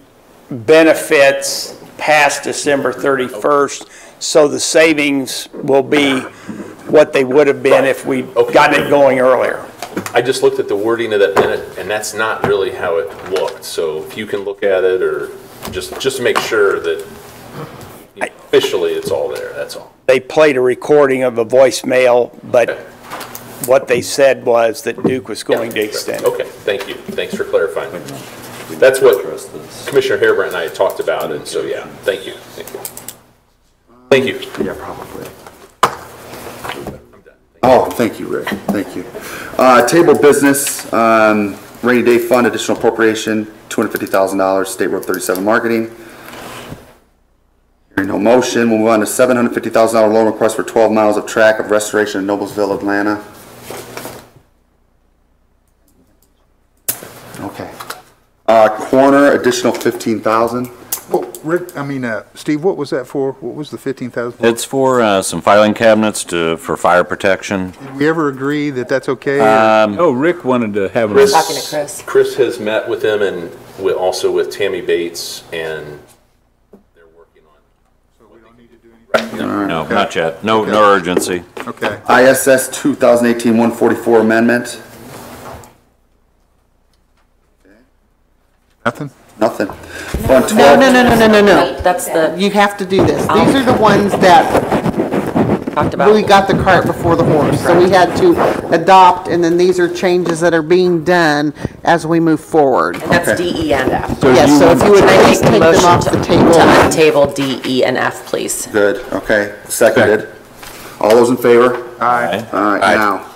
benefits past December 31st, so the savings will be what they would have been if we'd gotten it going earlier. I just looked at the wording of that minute, and that's not really how it looked. So if you can look at it, or just to make sure that officially it's all there, that's all. They played a recording of a voicemail, but what they said was that Duke was going to extend it. Okay, thank you. Thanks for clarifying. That's what Commissioner Harebrant and I had talked about, and so, yeah, thank you. Thank you. Yeah, probably. Oh, thank you, Rick. Thank you. Table business, rainy day fund, additional appropriation, $250,000, State Road 37 marketing. Hearing no motion, we'll move on to $750,000 loan request for 12 miles of track of restoration in Noblesville, Atlanta. Okay. Corner, additional $15,000. Well, Rick, Steve, what was that for? What was the 15,000 for? It's for some filing cabinets for fire protection. Did we ever agree that that's okay? Oh, Rick wanted to have We're talking to Chris. Chris has met with them and also with Tammy Bates, and they're working on. No, not yet. No urgency. Okay. ISS 2018-144 amendment. Nothing? Nothing. No, no. That's the, You have to do this. These are the ones that talked about. we got the cart before the horse. So we had to adopt, and then these are changes that are being done as we move forward. And that's D, E, and F. Yes, so if you would Can I please make take the them motion off to the table. untable D, E, and F, please? Good, okay, seconded. All those in favor? Aye. All right, now,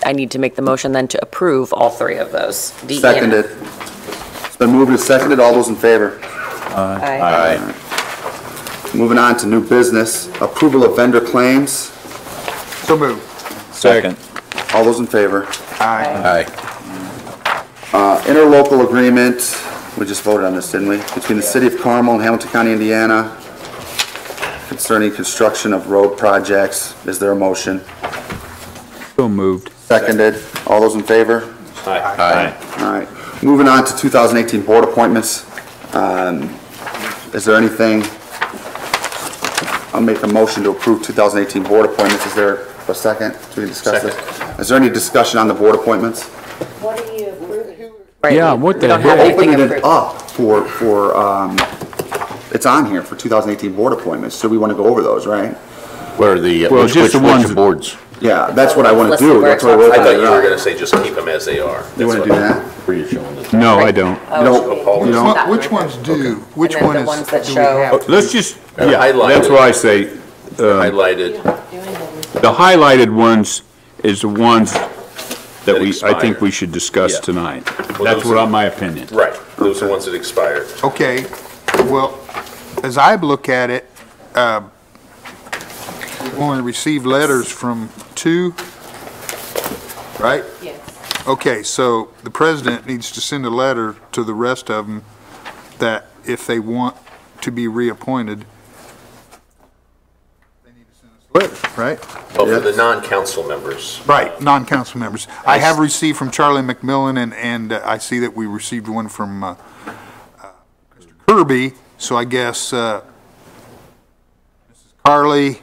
I need to make the motion then to approve all three of those, D, E, and seconded. F. It's been moved and seconded, all those in favor? Aye. Moving on to new business, approval of vendor claims. So moved. Second. All those in favor? Aye. Interlocal agreement, we just voted on this, didn't we? Between the City of Carmel and Hamilton County, Indiana, concerning construction of road projects. Is there a motion? So moved. Seconded. All those in favor? Aye. All right. Moving on to 2018 board appointments. Is there anything? I'll make a motion to approve 2018 board appointments. Is there a second? So we can discuss this. Is there any discussion on the board appointments? What are you approving? Right, Yeah, we- what we the don't hell? have anything Opening it approved. up it's on here for 2018 board appointments, so we want to go over those, right? Where are the, Well, which just the ones that- boards? Yeah, that's what I want to Listen, do. where That's it what I wrote I thought down. you were gonna say just keep them as they are. You want to do that? Where you showing this? No, I don't. Oh, don't- okay. you don't? Which ones do? Which And then one the is? ones that do we show- have? Let's just, yeah, Highlighted. that's what I say. Highlighted, The highlighted ones is the ones that I expire. think we should discuss Yeah. tonight. Well, That's those- what my opinion. right, those are the ones that expired. Okay, well, as I look at it, we only received letters from 2, right? Yes. Okay, so the president needs to send a letter to the rest of them that if they want to be reappointed, they need to send us a letter, right? Well, for the non-council members. Right, non-council members. I have received from Charlie McMillan, and I see that we received one from Mr. Kirby, so I guess Mrs. Carly,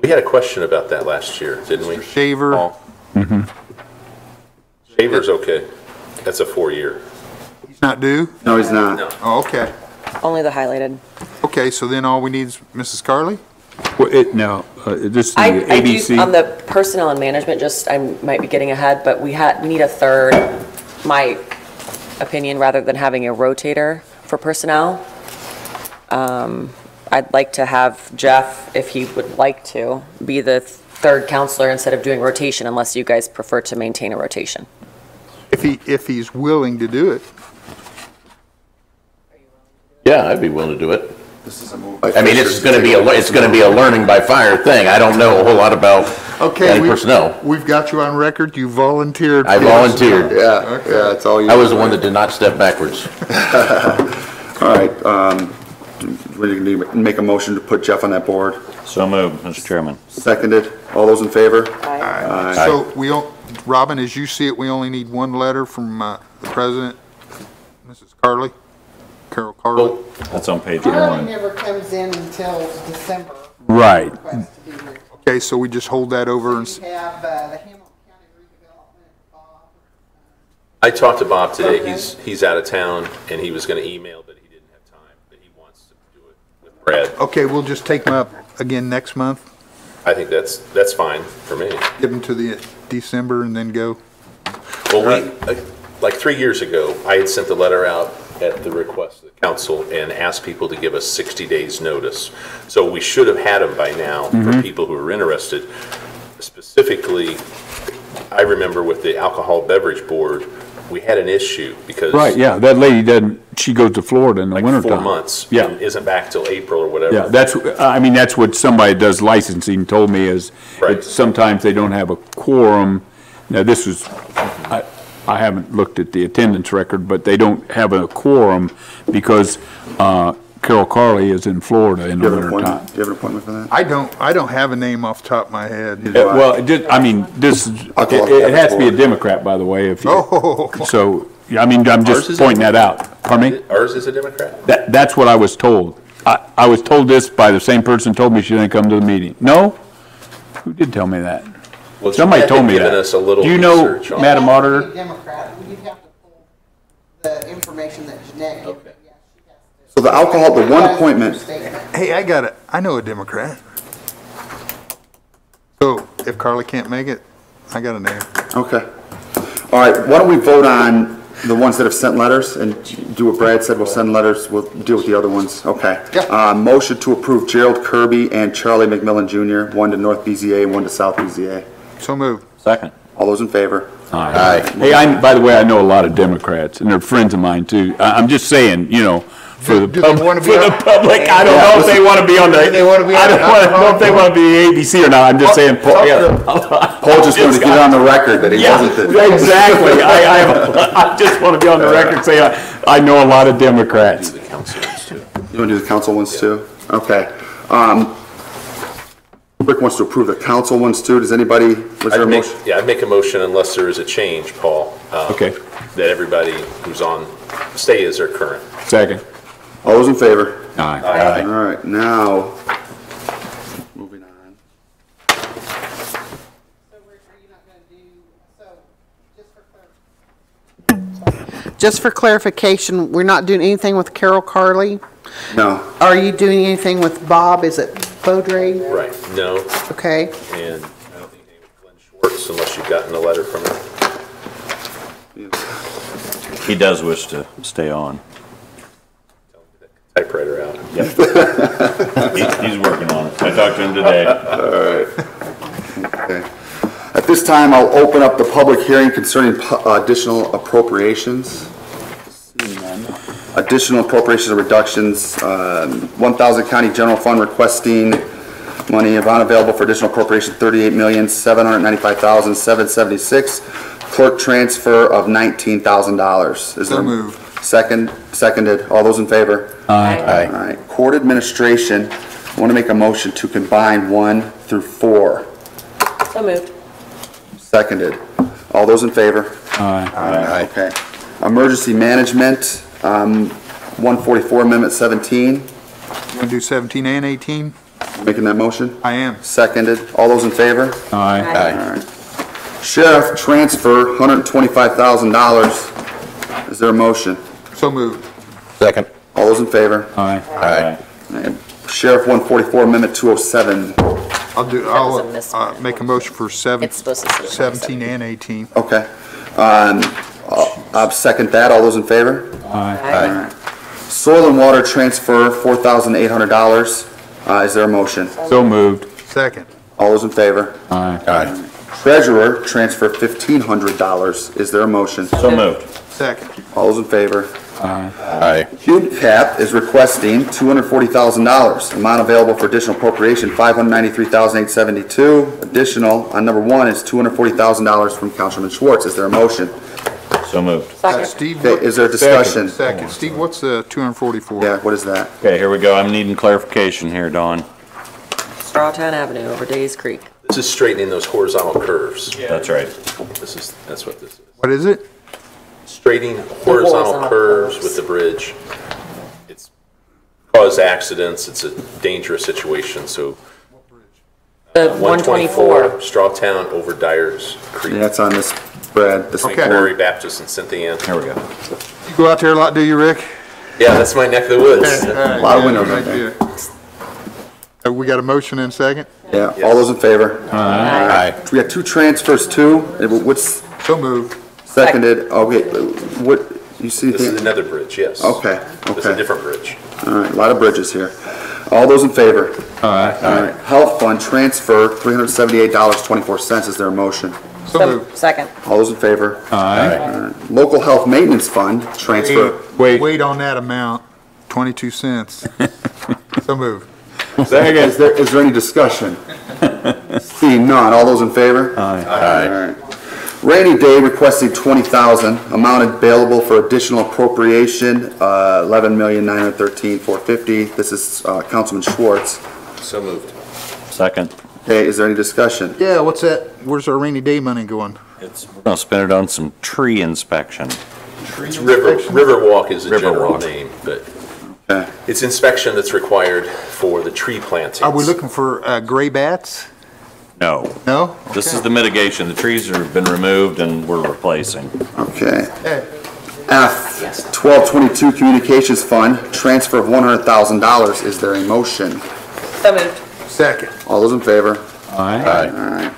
We had a question about that last year, didn't we? Shaver. Paul? Shaver's okay. That's a 4-year. He's not due? No, he's not. No. Oh, okay. Only the highlighted. Okay, so then all we need is Mrs. Carly? Well, this is the I do, ABC. on the personnel and management, just, I might be getting ahead, but we need a third, my opinion, rather than having a rotator for personnel. I'd like to have Jeff, if he would like to, be the third counselor instead of doing rotation, unless you guys prefer to maintain a rotation. If he's willing to do it. Yeah, I'd be willing to do it. This is a move. I mean, it's gonna be a learning by fire thing. I don't know a whole lot about Okay, county personnel. we've got you on record, you volunteered. I volunteered. Yeah, yeah, it's all you. I was the one that did not step backwards. All right, we need to make a motion to put Jeff on that board. So moved, Mr. Chairman. Seconded. All those in favor? So Robin, as you see it, we only need one letter from the president, Mrs. Carly, Carol Carly. That's on page Charlie 1. never comes in until December. Right. Request to be here. Okay, so we just hold that over and, We have the Hamilton County redevelopment, Bob. I talked to Bob today. He's out of town, and he was gonna email, but he didn't have time, but he wants to do it with Brad. okay, we'll just take them up again next month, I think that's fine for me. give them to the December and then go. Well, like 3 years ago, I had sent the letter out at the request of the council and asked people to give us 60 days' notice. So we should have had them by now for people who are interested. Specifically, I remember with the Alcohol Beverage Board, we had an issue because. Right, yeah, that lady she goes to Florida in the Like wintertime. 4 months. Yeah. And isn't back till April or whatever. Yeah, that's what somebody does licensing told me is, Right. that sometimes they don't have a quorum. Now, this was, I haven't looked at the attendance record, but they don't have a quorum because Carol Carly is in Florida in the Do you have an wintertime. appointment? Do you have an appointment for that? I don't have a name off the top of my head. Well, this it has to be a Democrat, by the way, if you, Oh, so, I mean, I'm Ours just is pointing that out. Pardon me? Ours is a Democrat? That's what I was told. I was told this by the same person told me she didn't come to the meeting. No? Who did tell me that? Well, Somebody Jeanette told had me given that. us a little Do you know, research on Madam it. Auditor? Democrat, you'd have to pull the information that Jeanette gave. Okay. So the alcohol, the one appointment, Hey, I know a Democrat. So if Carly can't make it, I got a name. okay. All right, why don't we vote on the ones that have sent letters and do what Brad said, we'll send letters, we'll deal with the other ones, okay. Yeah. Motion to approve Gerald Kirby and Charlie McMillan Jr., one to North BZA and one to South BZA. So moved. Second. All those in favor? Aye. Hey, by the way, I know a lot of Democrats, and they're friends of mine, too. I'm just saying, you know, for the Do they wanna be on- public, I don't know if they want to be on the, they wanna be I on don't the know if they want to be the ABC or not. I'm just saying. Paul just wanted to get on the record that he Yeah, wasn't the... exactly. I just want to be on the record saying I know a lot of Democrats. You want to do the council ones too? Okay. Rick wants to approve the council ones too. Does anybody, was there a motion? I'd make a motion unless there is a change, Paul. Okay. That everybody who's on stay as their current. Second. All those in favor? Aye. All right, now, moving on. So Rick, are you not gonna do, so, just for clarification, we're not doing anything with Carol Carly? No. Are you doing anything with Bob? Is it Beaudry? Right, no, Okay. and I don't think any with Glenn Schwartz unless you've gotten a letter from him. He does wish to stay on. Typewriter out. He's working on it. I talked to him today. Okay. At this time, I'll open up the public hearing concerning additional appropriations. Seeing none. Additional appropriations and reductions, 1,000 county general fund requesting money amount available for additional appropriation, $38,795,776. Clerk transfer of $19,000. Is So there moved. Seconded. All those in favor? Aye. All right. Court administration, I want to make a motion to combine 1 through 4. So moved. Seconded. All those in favor? Aye. Okay. Emergency management, 144 Amendment 17. You want to do 17 and 18? Making that motion? I am. Seconded. All those in favor? Aye. All right. Sheriff transfer, $125,000. Is there a motion? So moved. Second. All those in favor? Aye. Sheriff 144 Amendment 207. was a misprint. Make a motion for It's supposed to say 17 and 18. Okay. I'll second that. All those in favor? Aye. Soil and water transfer, $4,800. Is there a motion? So moved. Second. All those in favor? Aye. Treasurer transfer, $1,500. Is there a motion? So moved. Second. All those in favor? Aye. CUNECAP is requesting $240,000. Amount available for additional appropriation, $593,872. Additional, on number 1, is $240,000 from Councilman Schwartz. Is there a motion? So moved. Steve, Okay, is there discussion? Second. Steve, what's the 244? Yeah, what is that? Okay, here we go. I'm needing clarification here, Dawn. Strawtown Avenue over Days Creek. This is straightening those horizontal curves. That's right. That's what this is. What is it? Straightening horizontal curves with the bridge. It's caused accidents. It's a dangerous situation, so. The 124. Strawtown over Dyers Creek. Yeah, that's on this, Brad. This Okay. Prairie Baptist and Cynthia. Here we go. You go out there a lot, do you, Rick? Yeah, that's my neck of the woods. A lot of windows right there. We got a motion and second? Yeah, all those in favor? Aye. We got 2 transfers too. What's So moved. seconded? Okay, what, you see? This is another bridge, yes. Okay, This is a okay. different bridge. All right, a lot of bridges here. All those in favor? Aye. All right, health fund transfer, $378.24. Is there a motion? So moved. Second. All those in favor? Aye. All right. Local health maintenance fund transfer. Wait on that amount, 22 cents. So moved. Second. Is there any discussion? Seeing none, all those in favor? Aye. All right. Rainy day requesting $20,000, amount available for additional appropriation, $11,913,450. This is Councilman Schwartz. So moved. Second. Okay, is there any discussion? Yeah, what's that? Where's our rainy day money going? We're going to spend it on some tree inspection. It's Riverwalk is a general Riverwalk. name, but Okay. It's inspection that's required for the tree plantings. Are we looking for gray bats? No. No? This Okay. is the mitigation. The trees have been removed and we're replacing. Okay. F, 1222 Communications Fund, transfer of $100,000. Is there a motion? So moved. Second. All those in favor? Aye. All right.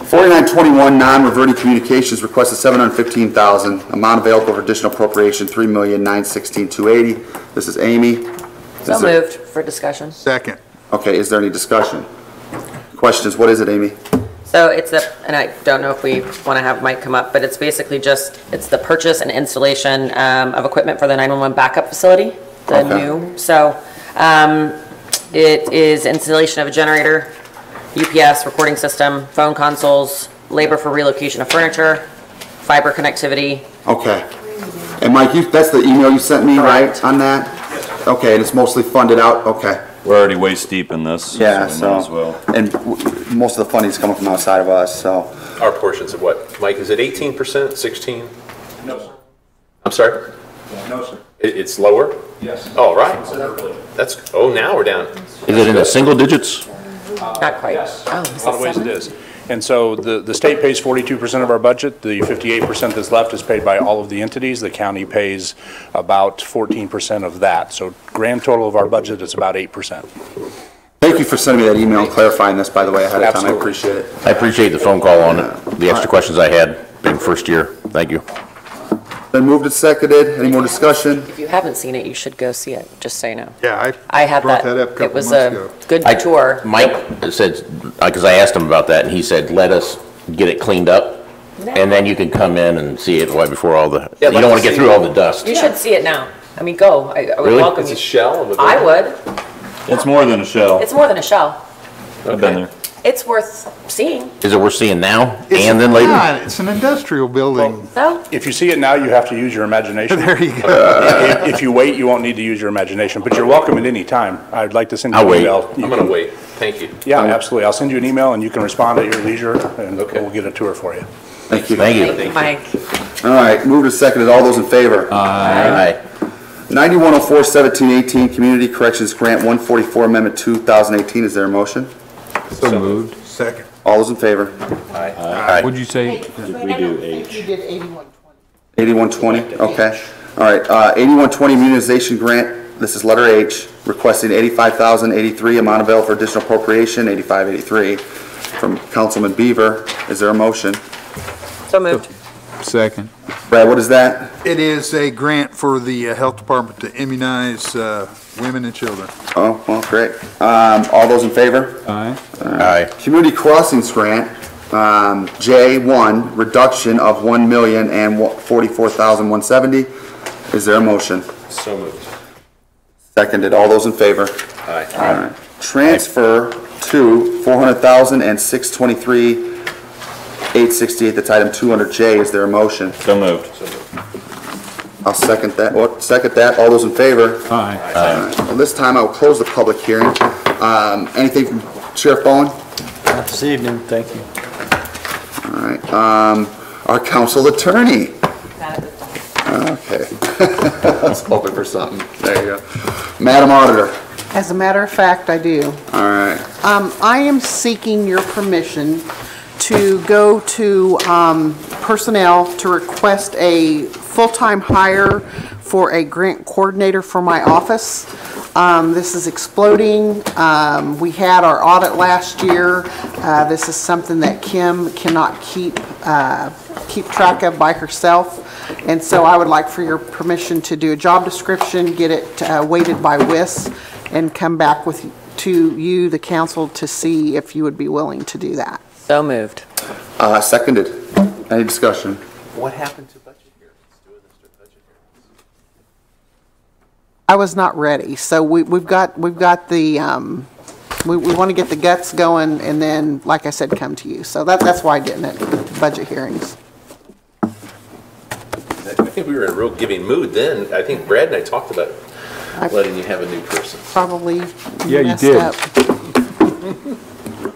4921, non-reverting communications, requested $715,000. Amount available for additional appropriation, $3,916,280. This is Amy. So moved for discussion. Second. Okay, is there any discussion? Questions? What is it, Amy? So it's and I don't know if we want to have Mike come up, but it's basically it's the purchase and installation of equipment for the 911 backup facility, the Okay. new. So it is installation of a generator, UPS, recording system, phone consoles, labor for relocation of furniture, fiber connectivity. Okay. And Mike, that's the email you sent me, right, on that? Okay, and it's mostly funded out? Okay. We're already waist deep in this. Yeah, we might as well. and most of the funding's coming from outside of us, so. Our portions of what? Mike, is it 18%, 16? No, sir. I'm sorry? No, sir. It's lower? Yes. Oh, right. Now we're down. Is it in the single digits? Not quite. Yes. Oh, In is a lot of it ways 7? it is. And so the state pays 42% of our budget. The 58% that's left is paid by all of the entities. The county pays about 14% of that. So grand total of our budget is about 8%. Thank you for sending me that email and clarifying this, by the way, ahead of time. I Absolutely. appreciate it. I appreciate the phone call on it, the extra questions I had, being first year. Thank you. Been moved and seconded. Any more discussion? If you haven't seen it, you should go see it, just so you know. Yeah, I had brought that. that up a It couple was months a ago. good tour. Mike said, because I asked him about that, and he said, let us get it cleaned up, and then you can come in and see it right before all the, you I'd like don't want to to get see through it. all the dust. You should see it now. I mean, go. I would Really? welcome It's a you. shell of a I building? would. It's more than a shell. It's more than a shell. I've been there. It's worth seeing. Is it worth seeing now It's and then later? not. It's an industrial building. So, If you see it now, you have to use your imagination. There you go. If you wait, you won't need to use your imagination, but you're welcome at any time. I'd like to send you I'll an wait. email. I'm going to wait. Thank you. Yeah, absolutely. I'll send you an email and you can respond at your leisure and Okay. we'll get a tour for you. Thank you. Thank you. thank you, Mike. All right, moved and seconded. All those in favor? Aye. 9104-1718, Community Corrections Grant 144, Amendment 2018. Is there a motion? So moved. Second. All those in favor? Aye. What'd you say? We do H. You did 8120. 8120, okay. All right, 8120 Immunization Grant, this is letter H, requesting $85,083, amount available for additional appropriation, $8583, from Councilman Beaver. Is there a motion? So moved. Second. Brad, what is that? It is a grant for the health department to immunize women and children. Oh, well, great. All those in favor? Aye. Aye. Community Crossings Grant, J1, reduction of $1,044,170. Is there a motion? So moved. Seconded. All those in favor? Aye. All right. Transfer to $400,000 and $623,868. That's item 200J. Is there a motion? So moved. I'll second that. Second that. All those in favor? Aye. All right. Well, this time I will close the public hearing. Anything from Sheriff Bowen? Not this evening, thank you. All right. Our council attorney. Okay. I was hoping for something. There you go. Madam Auditor. As a matter of fact, I do. All right. I am seeking your permission to go to personnel to request a full-time hire for a grant coordinator for my office. This is exploding. We had our audit last year. This is something that Kim cannot keep track of by herself. And so I would like for your permission to do a job description, get it weighted by WIS, and come back to you, the council, to see if you would be willing to do that. So moved. Seconded. Any discussion? What happened to budget hearings? Doing this to budget hearings? I was not ready, so we've got the, we want to get the guts going, and then, like I said, come to you. So that's why I didn't at budget hearings. I think we were in a real giving mood then. I think Brad and I talked about letting you have a new person. Probably Yeah, you messed did. up.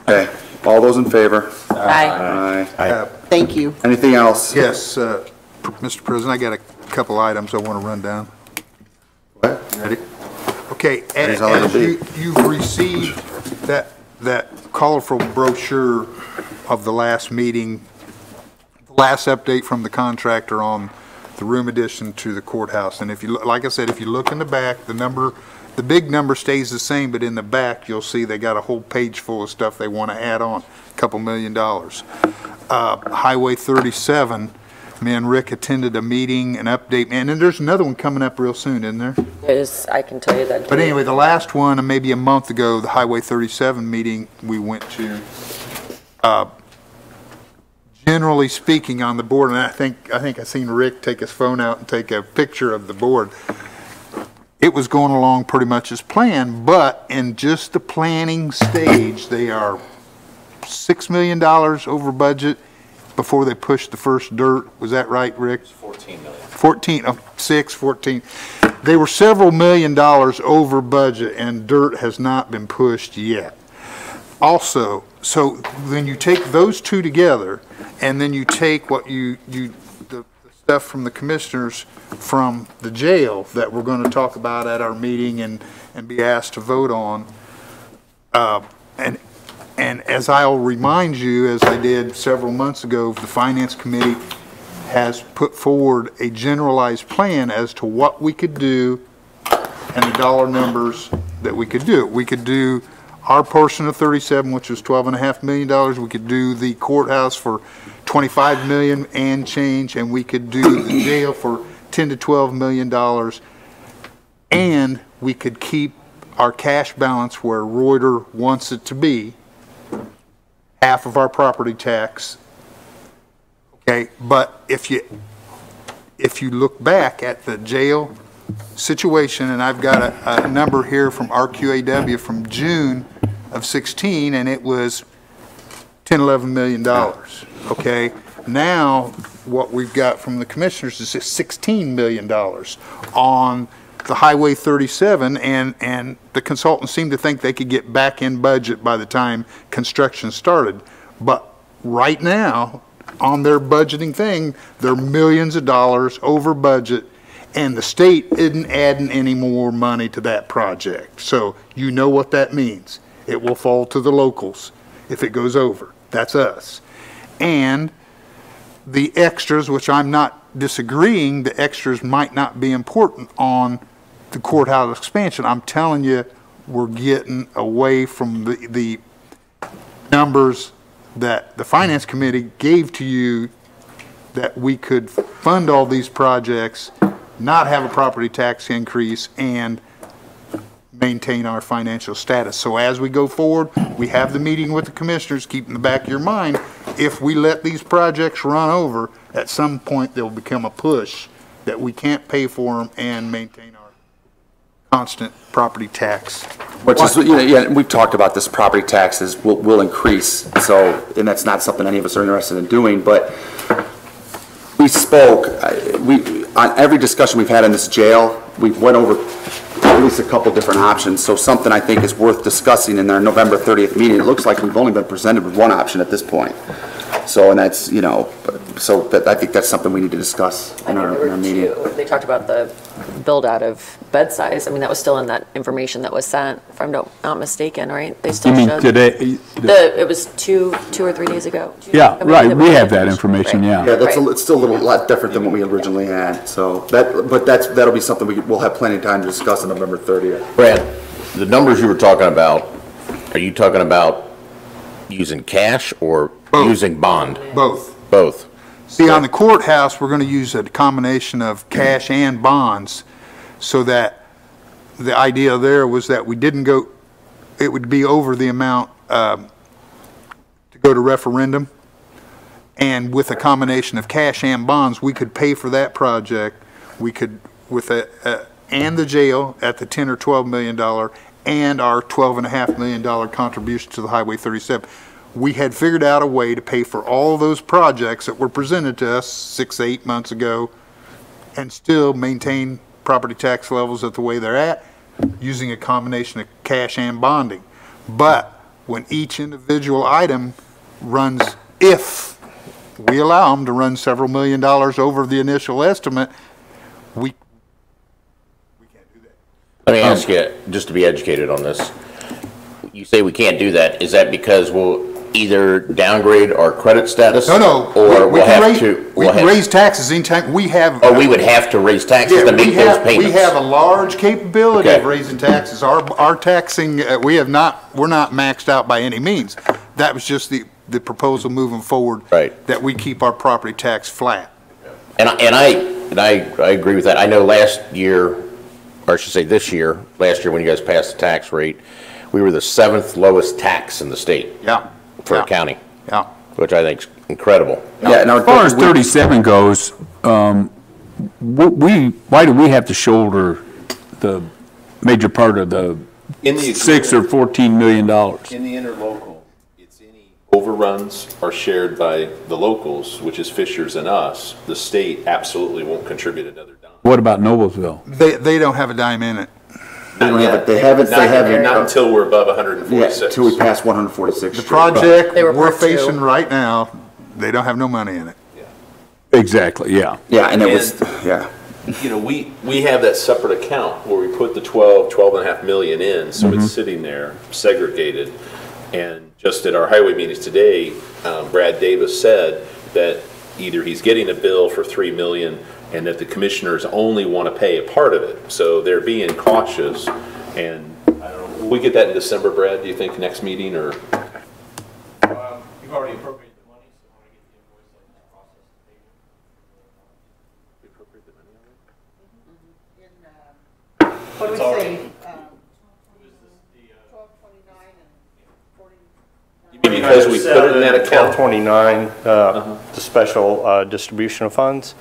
Okay. All those in favor? Aye. Aye. Thank you. Anything else? Yes, Mr. President, I got a couple items I want to run down. What? Ready? Okay, as you've received that colorful brochure of the last meeting, the last update from the contractor on the room addition to the courthouse. And if you, like I said, if you look in the back, the big number stays the same, but in the back, you'll see they got a whole page full of stuff they want to add on, a couple $1 million. Highway 37, me and Rick attended a meeting, an update, and then there's another one coming up real soon, isn't there? I can tell you that. But anyway, the last one, maybe a month ago, the Highway 37 meeting we went to, generally speaking on the board, and I think I seen Rick take his phone out and take a picture of the board. It was going along pretty much as planned, but in just the planning stage, they are $6 million over budget before they pushed the first dirt. Was that right, Rick? 14 million. 14, 14. They were several $1 million over budget, and dirt has not been pushed yet. Also, so when you take those two together, and then you take what the stuff from the commissioners from the jail that we're going to talk about at our meeting and be asked to vote on, and as I'll remind you, as I did several months ago, the Finance Committee has put forward a generalized plan as to what we could do and the dollar numbers that we could do. We could do our portion of 37, which was $12.5 million. We could do the courthouse for $25 million and change, and we could do the jail for $10 to $12 million, and we could keep our cash balance where Reuter wants it to be, half of our property tax. Okay, but if you look back at the jail situation, and I've got a number here from RQAW from June of 16, and it was $11 million. Okay, now what we've got from the commissioners is $16 million on the Highway 37, and the consultants seem to think they could get back in budget by the time construction started. But right now, on their budgeting thing, they're millions of dollars over budget, and the state isn't adding any more money to that project. So you know what that means. It will fall to the locals if it goes over. That's us. And the extras, which I'm not disagreeing, the extras might not be important on the courthouse expansion. I'm telling you, we're getting away from the numbers that the Finance Committee gave to you, that we could fund all these projects, not have a property tax increase, and maintain our financial status. So as we go forward, we have the meeting with the commissioners. Keep in the back of your mind, if we let these projects run over, at some point they'll become a push that we can't pay for them and maintain our constant property tax. Which is, yeah, we've talked about this, property taxes will increase, so, and that's not something any of us are interested in doing, but we spoke, on every discussion we've had in this jail, we've went over at least a couple different options, so something I think is worth discussing in our November 30th meeting. It looks like we've only been presented with one option at this point. So, and that's, you know, so that, I think that's something we need to discuss in our meeting. They talked about the build out of bed size. I mean, that was still in that information that was sent, if I'm not mistaken, right? They still You mean showed today? it was two or 3 days ago. Yeah, right, we have that information, yeah. Yeah, that's it's still a little lot different than what we originally had, so that'll be something we'll have plenty of time to discuss on November 30th. Brad, the numbers you were talking about, are you talking about using cash or using bond? Both. Both. See, on the courthouse, we're going to use a combination of cash and bonds, so that the idea there was that we didn't go, it would be over the amount to go to referendum, and with a combination of cash and bonds, we could pay for that project. We could, with and the jail at the $10 or $12 million, and our $12.5 million contribution to the Highway 37. We had figured out a way to pay for all those projects that were presented to us 6 to 8 months ago, and still maintain property tax levels at the way they're at, using a combination of cash and bonding. But when each individual item runs, if we allow them to run several $1 million over the initial estimate, we can't do that. Let me ask you, just to be educated on this. You say we can't do that. Is that because we'll either downgrade our credit status? No. Or We we'll can have raise- to? We can raise taxes anytime. We have. Or we would have to raise taxes Yeah, to make those payments? We have a large capability of Okay. raising taxes. Our taxing, we're not maxed out by any means. That was just the proposal moving forward. Right. That we keep our property tax flat. And I agree with that. I know last year, or I should say this year, last year when you guys passed the tax rate, we were the 7th lowest tax in the state. Yeah. For Yeah. a county. Yeah. Which I think is incredible. As far as 37 goes, why do we have to shoulder the major part of the In the $6 or $14 million? In the interlocal, it's any overruns are shared by the locals, which is Fishers and us. The state absolutely won't contribute another dime. What about Noblesville? They don't have a dime in it. They don't have it. They haven't. Not until we're above 146. Yeah, until we pass 146. The project They were we're part two. facing right now, they don't have no money in it. Exactly, yeah. Yeah, and it was, yeah. You know, we have that separate account where we put the 12.5 million in, so it's sitting there segregated. And just at our highway meetings today, Brad Davis said that either he's getting a bill for 3 million and that the commissioners only want to pay a part of it. So they're being cautious. And I don't know, will we get that in December, Brad, do you think, next meeting, or? You've already appropriated the money, so when I get the invoice, I just process the payment. We appropriate the money already? What do we say? Because we put it in that account? 1229, the special distribution of funds.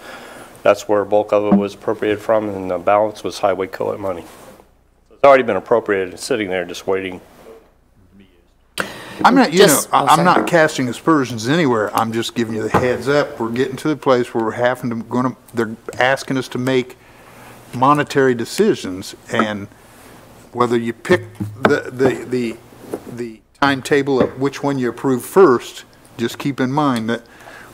That's where bulk of it was appropriated from, and the balance was highway co-op money. So it's already been appropriated, it's sitting there just waiting to be used. I'm not, I'm sorry. not casting aspersions anywhere. I'm just giving you the heads up. We're getting to the place where we're having to, they're asking us to make monetary decisions, and whether you pick the timetable of which one you approve first, just keep in mind that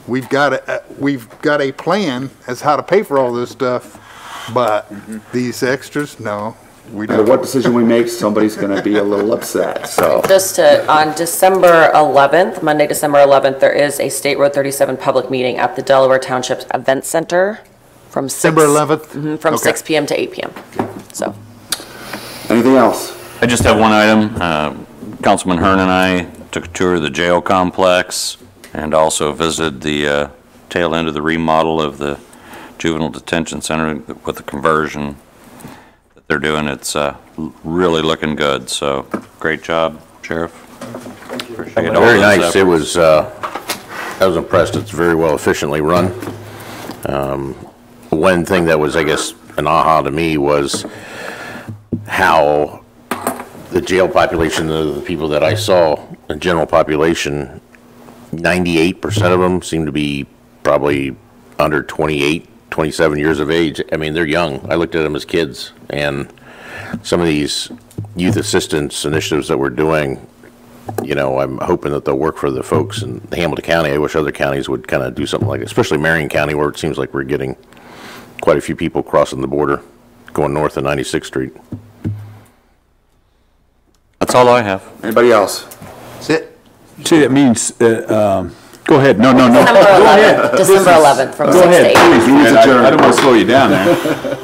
we've got a plan as how to pay for all this stuff, but these extras, no, we No matter don't. what decision we make, somebody's going to be a little upset, so. Just to, on December 11th, Monday, December 11th, there is a State Road 37 public meeting at the Delaware Township Event Center from 6. December 11th? Mhm, From Okay. 6 PM to 8 PM. So, Anything else? I just have one item. Councilman Hearn and I took a tour of the jail complex and also visited the tail end of the remodel of the juvenile detention center with the conversion that they're doing. It's really looking good, so great job, Sheriff. Appreciate all Very those nice. efforts. It was, I was impressed. It's very well efficiently run. One thing that was, I guess, an aha to me was how the jail population of the people that I saw, the general population, 98% of them seem to be probably under 28, 27 years of age. I mean, they're young. I looked at them as kids, and some of these youth assistance initiatives that we're doing, you know, I'm hoping that they'll work for the folks in Hamilton County. I wish other counties would kind of do something like that, especially Marion County, where it seems like we're getting quite a few people crossing the border, going north of 96th Street. That's all I have. Anybody else? That's it. See, that means, go ahead, no. December Go 11th, ahead. December 11th from Go 6 to ahead, 8. please, man. I don't want to slow you down there.